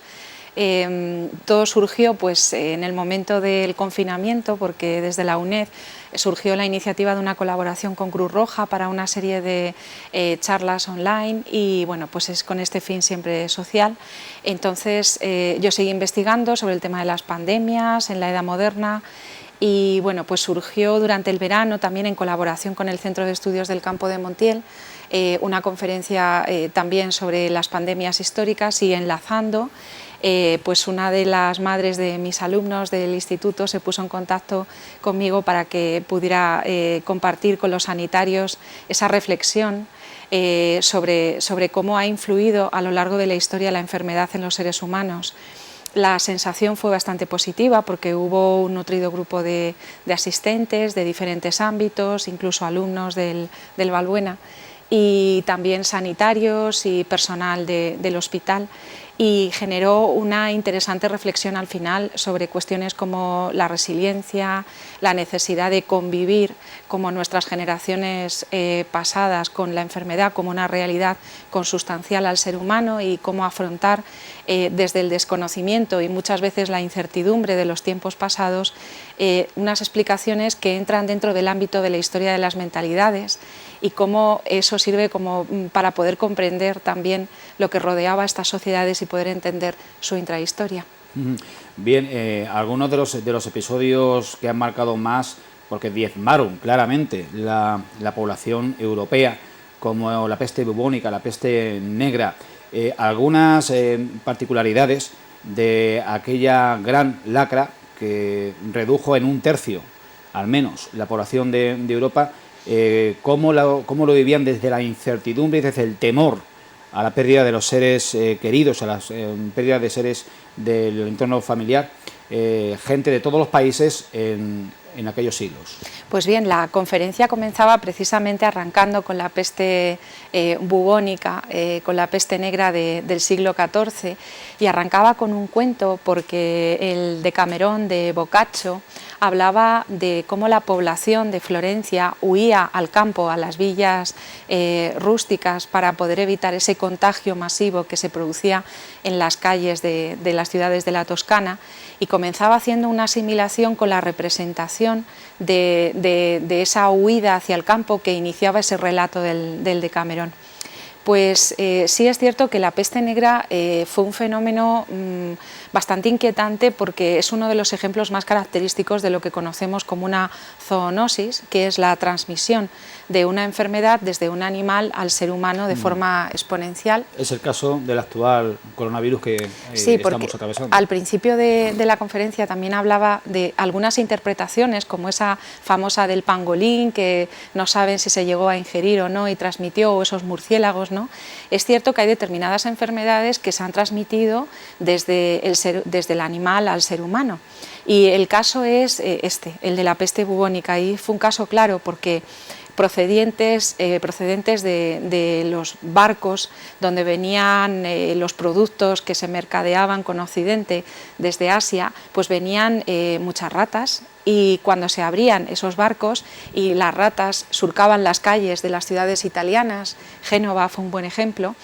Todo surgió pues en el momento del confinamiento, porque desde la UNED surgió la iniciativa de una colaboración con Cruz Roja para una serie de charlas online y bueno, pues es con este fin siempre social. Entonces yo seguí investigando sobre el tema de las pandemias en la Edad Moderna y bueno, pues surgió durante el verano también en colaboración con el Centro de Estudios del Campo de Montiel una conferencia también sobre las pandemias históricas y enlazando. Pues una de las madres de mis alumnos del instituto se puso en contacto conmigo para que pudiera compartir con los sanitarios esa reflexión sobre cómo ha influido a lo largo de la historia la enfermedad en los seres humanos. La sensación fue bastante positiva porque hubo un nutrido grupo de asistentes de diferentes ámbitos, incluso alumnos del Valbuena y también sanitarios y personal del hospital, y generó una interesante reflexión al final sobre cuestiones como la resiliencia, la necesidad de convivir como nuestras generaciones pasadas con la enfermedad como una realidad consustancial al ser humano y cómo afrontar desde el desconocimiento y muchas veces la incertidumbre de los tiempos pasados unas explicaciones que entran dentro del ámbito de la historia de las mentalidades y cómo eso sirve como para poder comprender también lo que rodeaba a estas sociedades y poder entender su intrahistoria. Bien, algunos de los episodios que han marcado más, porque diezmaron claramente la población europea, como la peste bubónica, la peste negra, algunas particularidades de aquella gran lacra que redujo en 1/3, al menos, la población de Europa, cómo lo vivían desde la incertidumbre y desde el temor a la pérdida de los seres queridos, a la pérdida de seres del entorno familiar, gente de todos los países en aquellos siglos. Pues bien, la conferencia comenzaba precisamente arrancando con la peste bubónica, con la peste negra del siglo XIV, y arrancaba con un cuento porque el Decamerón de Boccaccio hablaba de cómo la población de Florencia huía al campo, a las villas rústicas, para poder evitar ese contagio masivo que se producía en las calles de las ciudades de la Toscana, y comenzaba haciendo una asimilación con la representación de esa huida hacia el campo que iniciaba ese relato del Decamerón. Pues sí es cierto que la peste negra fue un fenómeno bastante inquietante porque es uno de los ejemplos más característicos de lo que conocemos como una zoonosis, que es la transmisión de una enfermedad desde un animal al ser humano de forma exponencial. Es el caso del actual coronavirus que estamos atravesando. Al principio de la conferencia también hablaba de algunas interpretaciones, como esa famosa del pangolín, que no saben si se llegó a ingerir o no y transmitió, o esos murciélagos, ¿no? Es cierto que hay determinadas enfermedades que se han transmitido desde el animal al ser humano. Y el caso es el de la peste bubónica, y fue un caso claro porque procedentes de los barcos donde venían los productos que se mercadeaban con Occidente desde Asia, pues venían muchas ratas, y cuando se abrían esos barcos y las ratas surcaban las calles de las ciudades italianas, Génova fue un buen ejemplo,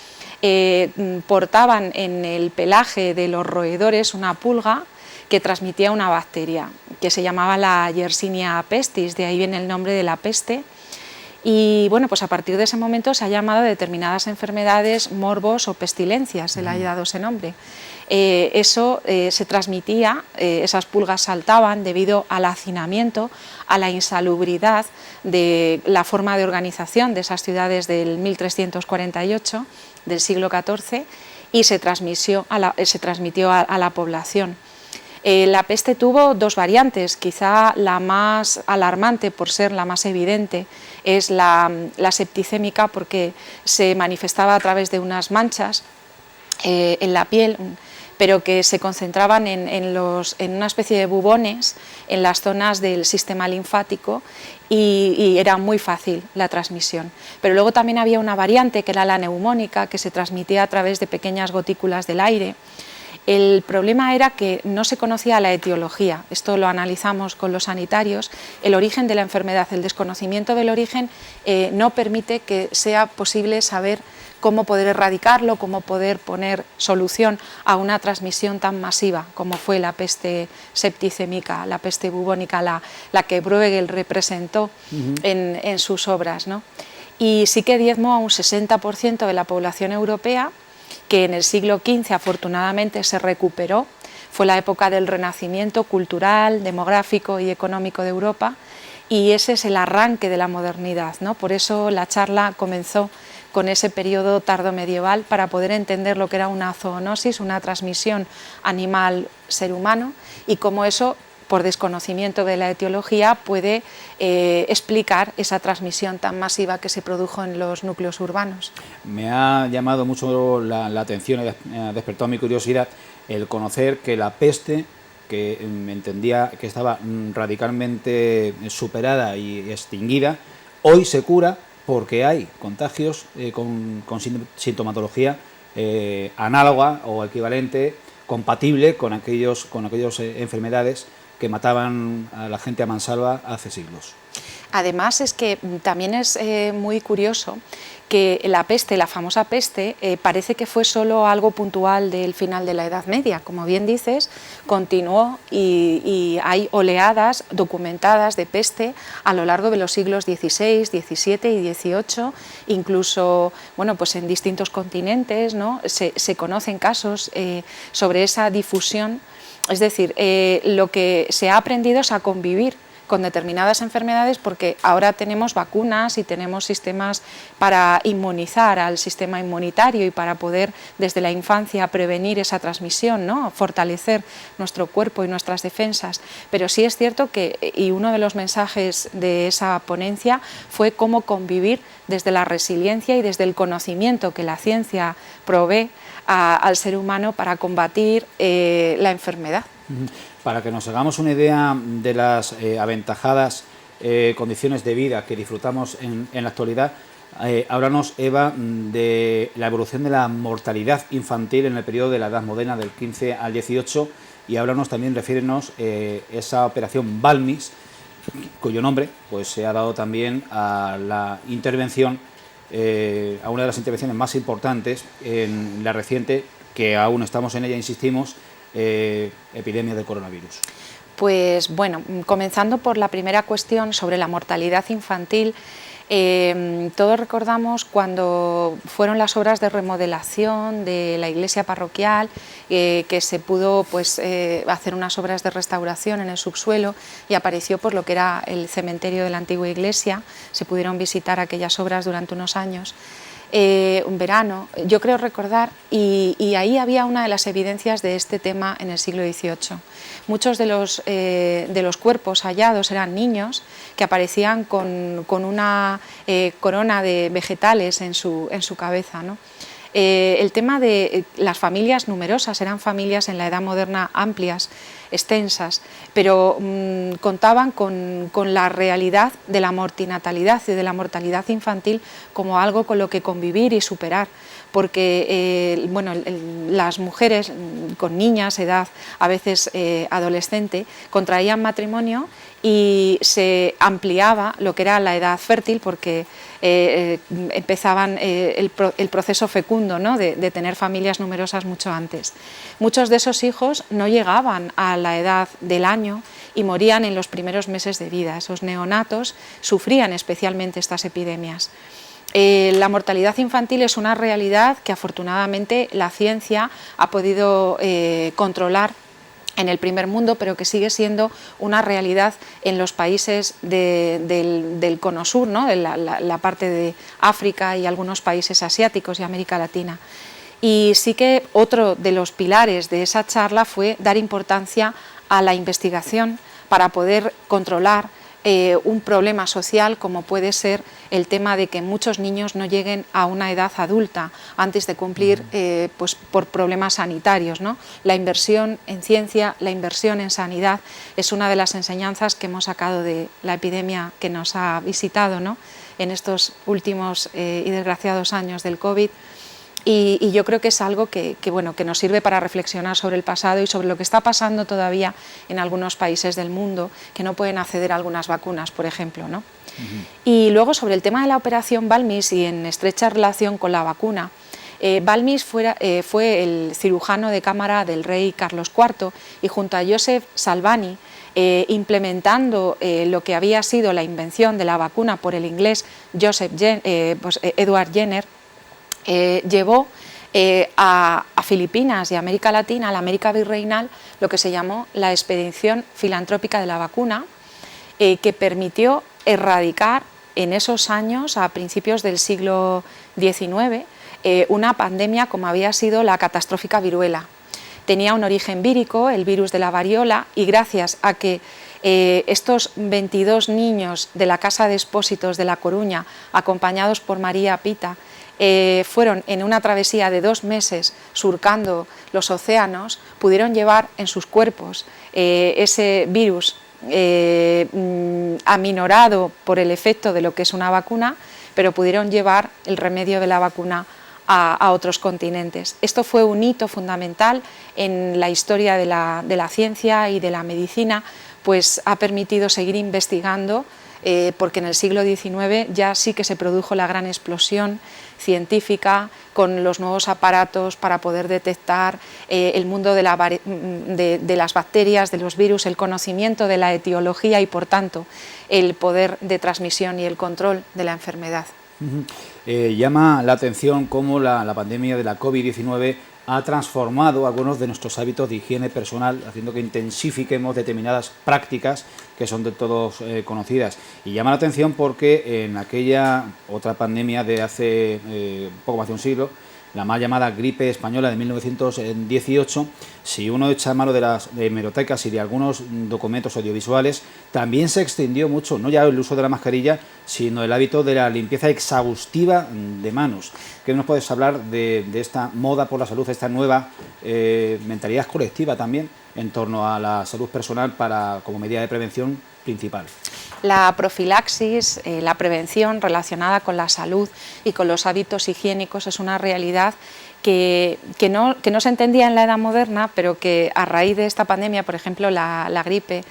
portaban en el pelaje de los roedores una pulga que transmitía una bacteria que se llamaba la Yersinia pestis, de ahí viene el nombre de la peste. Y bueno, pues a partir de ese momento se ha llamado a determinadas enfermedades morbos o pestilencias, se le ha dado ese nombre. Eso se transmitía, esas pulgas saltaban debido al hacinamiento, a la insalubridad de la forma de organización de esas ciudades del 1348, del siglo XIV, y se transmitió a la población. La peste tuvo dos variantes, quizá la más alarmante por ser la más evidente es la septicémica, porque se manifestaba a través de unas manchas en la piel, pero que se concentraban en una especie de bubones en las zonas del sistema linfático y era muy fácil la transmisión. Pero luego también había una variante que era la neumónica, que se transmitía a través de pequeñas gotículas del aire. El problema era que no se conocía la etiología, esto lo analizamos con los sanitarios, el origen de la enfermedad, el desconocimiento del origen no permite que sea posible saber cómo poder erradicarlo, cómo poder poner solución a una transmisión tan masiva como fue la peste septicémica, la peste bubónica, la que Bruegel representó en sus obras, ¿no? Y sí que diezmó a un 60% de la población europea, que en el siglo XV afortunadamente se recuperó. Fue la época del renacimiento cultural, demográfico y económico de Europa, y ese es el arranque de la modernidad, ¿no? Por eso la charla comenzó con ese periodo tardomedieval, para poder entender lo que era una zoonosis, una transmisión animal-ser humano, y cómo eso, por desconocimiento de la etiología, puede explicar esa transmisión tan masiva que se produjo en los núcleos urbanos. Me ha llamado mucho la atención y ha despertado mi curiosidad el conocer que la peste, que entendía que estaba radicalmente superada y extinguida, hoy se cura porque hay contagios con sintomatología análoga o equivalente, compatible con aquellas enfermedades que mataban a la gente a mansalva hace siglos. Además es que también es muy curioso que la peste, la famosa peste, parece que fue solo algo puntual del final de la Edad Media. Como bien dices, continuó y hay oleadas documentadas de peste a lo largo de los siglos XVI, XVII y XVIII, incluso bueno, pues en distintos continentes, ¿no? Se conocen casos sobre esa difusión. Es decir, lo que se ha aprendido es a convivir con determinadas enfermedades, porque ahora tenemos vacunas y tenemos sistemas para inmunizar al sistema inmunitario y para poder desde la infancia prevenir esa transmisión, ¿no? Fortalecer nuestro cuerpo y nuestras defensas. Pero sí es cierto que, y uno de los mensajes de esa ponencia fue cómo convivir desde la resiliencia y desde el conocimiento que la ciencia provee al ser humano para combatir la enfermedad. Para que nos hagamos una idea de las aventajadas condiciones de vida que disfrutamos en la actualidad, háblanos, Eva, de la evolución de la mortalidad infantil en el periodo de la Edad Moderna, del 15 al 18, y háblanos también, refiérenos esa operación Balmis, cuyo nombre pues se ha dado también a la intervención, a una de las intervenciones más importantes en la reciente, que aún estamos en ella, insistimos, epidemia de coronavirus. Pues bueno, comenzando por la primera cuestión sobre la mortalidad infantil, todos recordamos cuando fueron las obras de remodelación de la iglesia parroquial, que se pudo pues, hacer unas obras de restauración en el subsuelo y apareció pues, lo que era el cementerio de la antigua iglesia. Se pudieron visitar aquellas obras durante unos años. Un verano, yo creo recordar, y ahí había una de las evidencias de este tema en el siglo XVIII. Muchos de los cuerpos hallados eran niños que aparecían con una corona de vegetales en su cabeza, ¿no? El tema de las familias numerosas, eran familias en la Edad Moderna amplias, extensas, pero contaban con la realidad de la mortinatalidad y de la mortalidad infantil como algo con lo que convivir y superar, porque bueno, las mujeres con niñas, edad a veces adolescente, contraían matrimonio y se ampliaba lo que era la edad fértil, porque empezaban el proceso fecundo, ¿no? de tener familias numerosas mucho antes. Muchos de esos hijos no llegaban a la edad del año y morían en los primeros meses de vida. Esos neonatos sufrían especialmente estas epidemias. La mortalidad infantil es una realidad que afortunadamente la ciencia ha podido controlar en el primer mundo, pero que sigue siendo una realidad en los países del cono sur, ¿no? De la parte de África y algunos países asiáticos y América Latina. Y sí que otro de los pilares de esa charla fue dar importancia a la investigación para poder controlar un problema social como puede ser el tema de que muchos niños no lleguen a una edad adulta antes de cumplir pues por problemas sanitarios, ¿no? La inversión en ciencia, la inversión en sanidad es una de las enseñanzas que hemos sacado de la epidemia que nos ha visitado, ¿no? En estos últimos y desgraciados años del COVID. Y yo creo que es algo que nos sirve para reflexionar sobre el pasado y sobre lo que está pasando todavía en algunos países del mundo que no pueden acceder a algunas vacunas, por ejemplo, ¿no? Y luego sobre el tema de la operación Balmis y en estrecha relación con la vacuna, Balmis fue el cirujano de cámara del rey Carlos IV y junto a Joseph Salvani, implementando lo que había sido la invención de la vacuna por el inglés Edward Jenner, llevó a Filipinas y América Latina, a la América virreinal, lo que se llamó la expedición filantrópica de la vacuna, que permitió erradicar en esos años, a principios del siglo XIX, una pandemia como había sido la catastrófica viruela. Tenía un origen vírico, el virus de la variola, y gracias a que estos 22 niños de la Casa de Expósitos de La Coruña, acompañados por María Pita, fueron en una travesía de 2 meses surcando los océanos, pudieron llevar en sus cuerpos ese virus aminorado por el efecto de lo que es una vacuna, pero pudieron llevar el remedio de la vacuna a otros continentes. Esto fue un hito fundamental en la historia de la ciencia y de la medicina, pues ha permitido seguir investigando, porque en el siglo XIX ya sí que se produjo la gran explosión científica con los nuevos aparatos para poder detectar el mundo de las bacterias, de los virus, el conocimiento de la etiología y por tanto el poder de transmisión y el control de la enfermedad. Llama la atención cómo la pandemia de la COVID-19 ha transformado algunos de nuestros hábitos de higiene personal, haciendo que intensifiquemos determinadas prácticas que son de todos conocidas. Y llama la atención porque en aquella otra pandemia de hace poco más de un siglo, la mal llamada gripe española de 1918, si uno echa mano de las hemerotecas y de algunos documentos audiovisuales, también se extendió mucho, no ya el uso de la mascarilla, sino el hábito de la limpieza exhaustiva de manos. ¿Qué nos puedes hablar de esta moda por la salud, esta nueva mentalidad colectiva también en torno a la salud personal como medida de prevención principal? La profilaxis, la prevención relacionada con la salud y con los hábitos higiénicos es una realidad que no se entendía en la edad moderna, pero que a raíz de esta pandemia, por ejemplo la gripe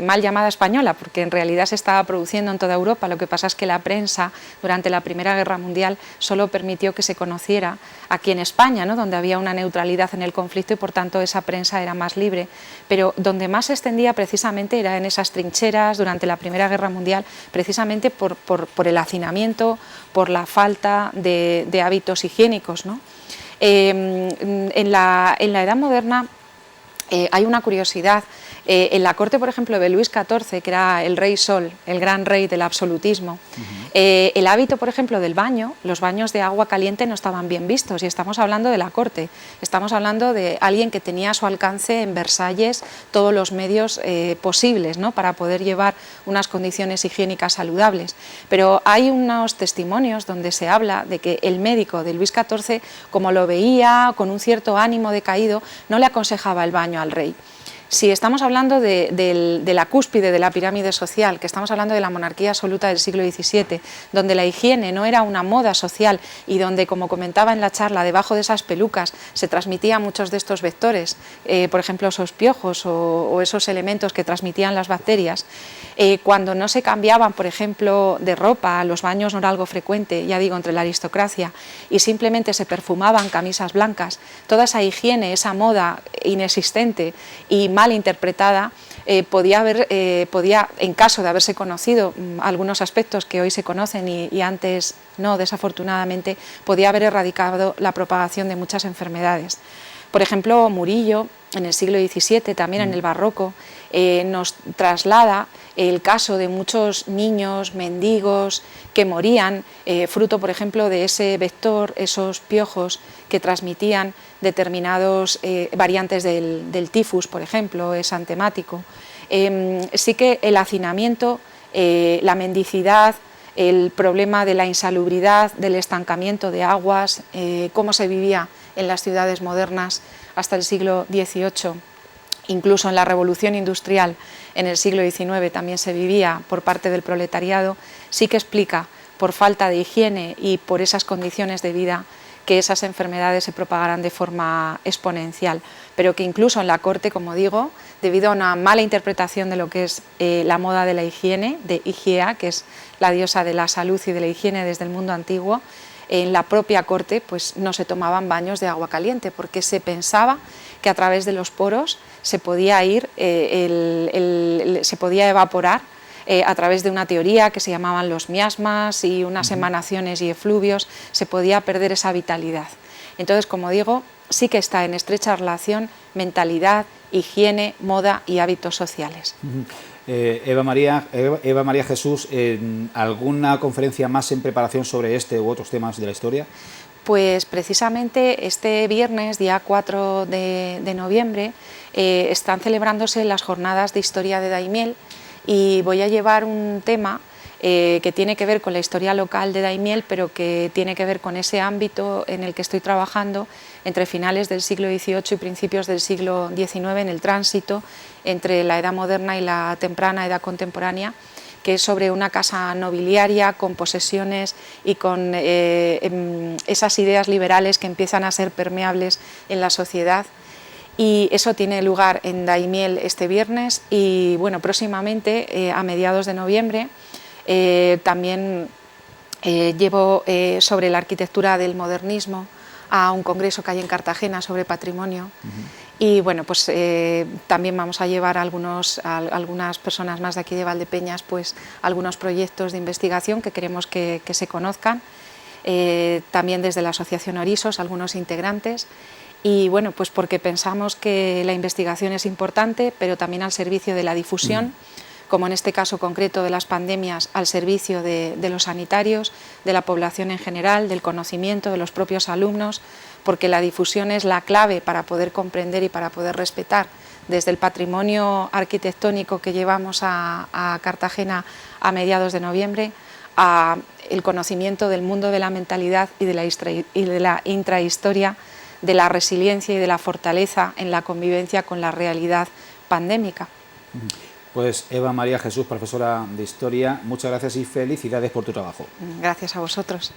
mal llamada española, porque en realidad se estaba produciendo en toda Europa, lo que pasa es que la prensa durante la Primera Guerra Mundial solo permitió que se conociera aquí en España, ¿no? Donde había una neutralidad en el conflicto y por tanto esa prensa era más libre, pero donde más se extendía precisamente era en esas trincheras durante la Primera Guerra Mundial, precisamente por el hacinamiento, por la falta de hábitos higiénicos, ¿no? En la edad moderna hay una curiosidad. En la corte, por ejemplo, de Luis XIV, que era el rey Sol, el gran rey del absolutismo, el hábito, por ejemplo, del baño, los baños de agua caliente no estaban bien vistos, y estamos hablando de la corte, estamos hablando de alguien que tenía a su alcance en Versalles todos los medios posibles, ¿no? Para poder llevar unas condiciones higiénicas saludables. Pero hay unos testimonios donde se habla de que el médico de Luis XIV, como lo veía con un cierto ánimo decaído, no le aconsejaba el baño al rey. Si estamos hablando de la cúspide de la pirámide social, que estamos hablando de la monarquía absoluta del siglo XVII, donde la higiene no era una moda social y donde, como comentaba en la charla, debajo de esas pelucas se transmitían muchos de estos vectores, por ejemplo, esos piojos o esos elementos que transmitían las bacterias, cuando no se cambiaban, por ejemplo, de ropa, los baños no era algo frecuente, ya digo, entre la aristocracia, y simplemente se perfumaban camisas blancas, toda esa higiene, esa moda inexistente y mal interpretada, podía, en caso de haberse conocido algunos aspectos que hoy se conocen y antes no, desafortunadamente, podía haber erradicado la propagación de muchas enfermedades. Por ejemplo, Murillo, en el siglo XVII, también en el barroco, nos traslada el caso de muchos niños, mendigos, que morían, fruto, por ejemplo, de ese vector, esos piojos que transmitían determinados variantes del tifus, por ejemplo, es antemático. Sí que el hacinamiento, la mendicidad, el problema de la insalubridad, del estancamiento de aguas, cómo se vivía en las ciudades modernas hasta el siglo XVIII, incluso en la Revolución Industrial en el siglo XIX también se vivía por parte del proletariado, sí que explica, por falta de higiene y por esas condiciones de vida, que esas enfermedades se propagaran de forma exponencial, pero que incluso en la corte, como digo, debido a una mala interpretación de lo que es la moda de la higiene, de Higiea, que es la diosa de la salud y de la higiene desde el mundo antiguo, en la propia corte pues no se tomaban baños de agua caliente, porque se pensaba que a través de los poros se podía ir, se podía evaporar a través de una teoría que se llamaban los miasmas y unas emanaciones y efluvios, se podía perder esa vitalidad. Entonces, como digo, sí que está en estrecha relación mentalidad, higiene, moda y hábitos sociales. Eva María Jesús, ¿alguna conferencia más en preparación sobre este u otros temas de la historia? Pues precisamente este viernes, día 4 de noviembre, están celebrándose las jornadas de historia de Daimiel y voy a llevar un tema que tiene que ver con la historia local de Daimiel, pero que tiene que ver con ese ámbito en el que estoy trabajando entre finales del siglo XVIII y principios del siglo XIX, en el tránsito entre la edad moderna y la temprana edad contemporánea, que es sobre una casa nobiliaria con posesiones y con esas ideas liberales que empiezan a ser permeables en la sociedad. Y eso tiene lugar en Daimiel este viernes y bueno, próximamente, a mediados de noviembre, también llevo sobre la arquitectura del modernismo a un congreso que hay en Cartagena sobre patrimonio. Y bueno, pues también vamos a llevar a algunas personas más de aquí de Valdepeñas, pues algunos proyectos de investigación que queremos que se conozcan, también desde la Asociación Orisos, algunos integrantes. Y bueno, pues porque pensamos que la investigación es importante, pero también al servicio de la difusión, como en este caso concreto de las pandemias, al servicio de los sanitarios, de la población en general, del conocimiento de los propios alumnos, porque la difusión es la clave para poder comprender y para poder respetar desde el patrimonio arquitectónico que llevamos a Cartagena a mediados de noviembre, a el conocimiento del mundo de la mentalidad y de la intrahistoria, de la resiliencia y de la fortaleza en la convivencia con la realidad pandémica. Pues Eva María Jesús, profesora de Historia, muchas gracias y felicidades por tu trabajo. Gracias a vosotros.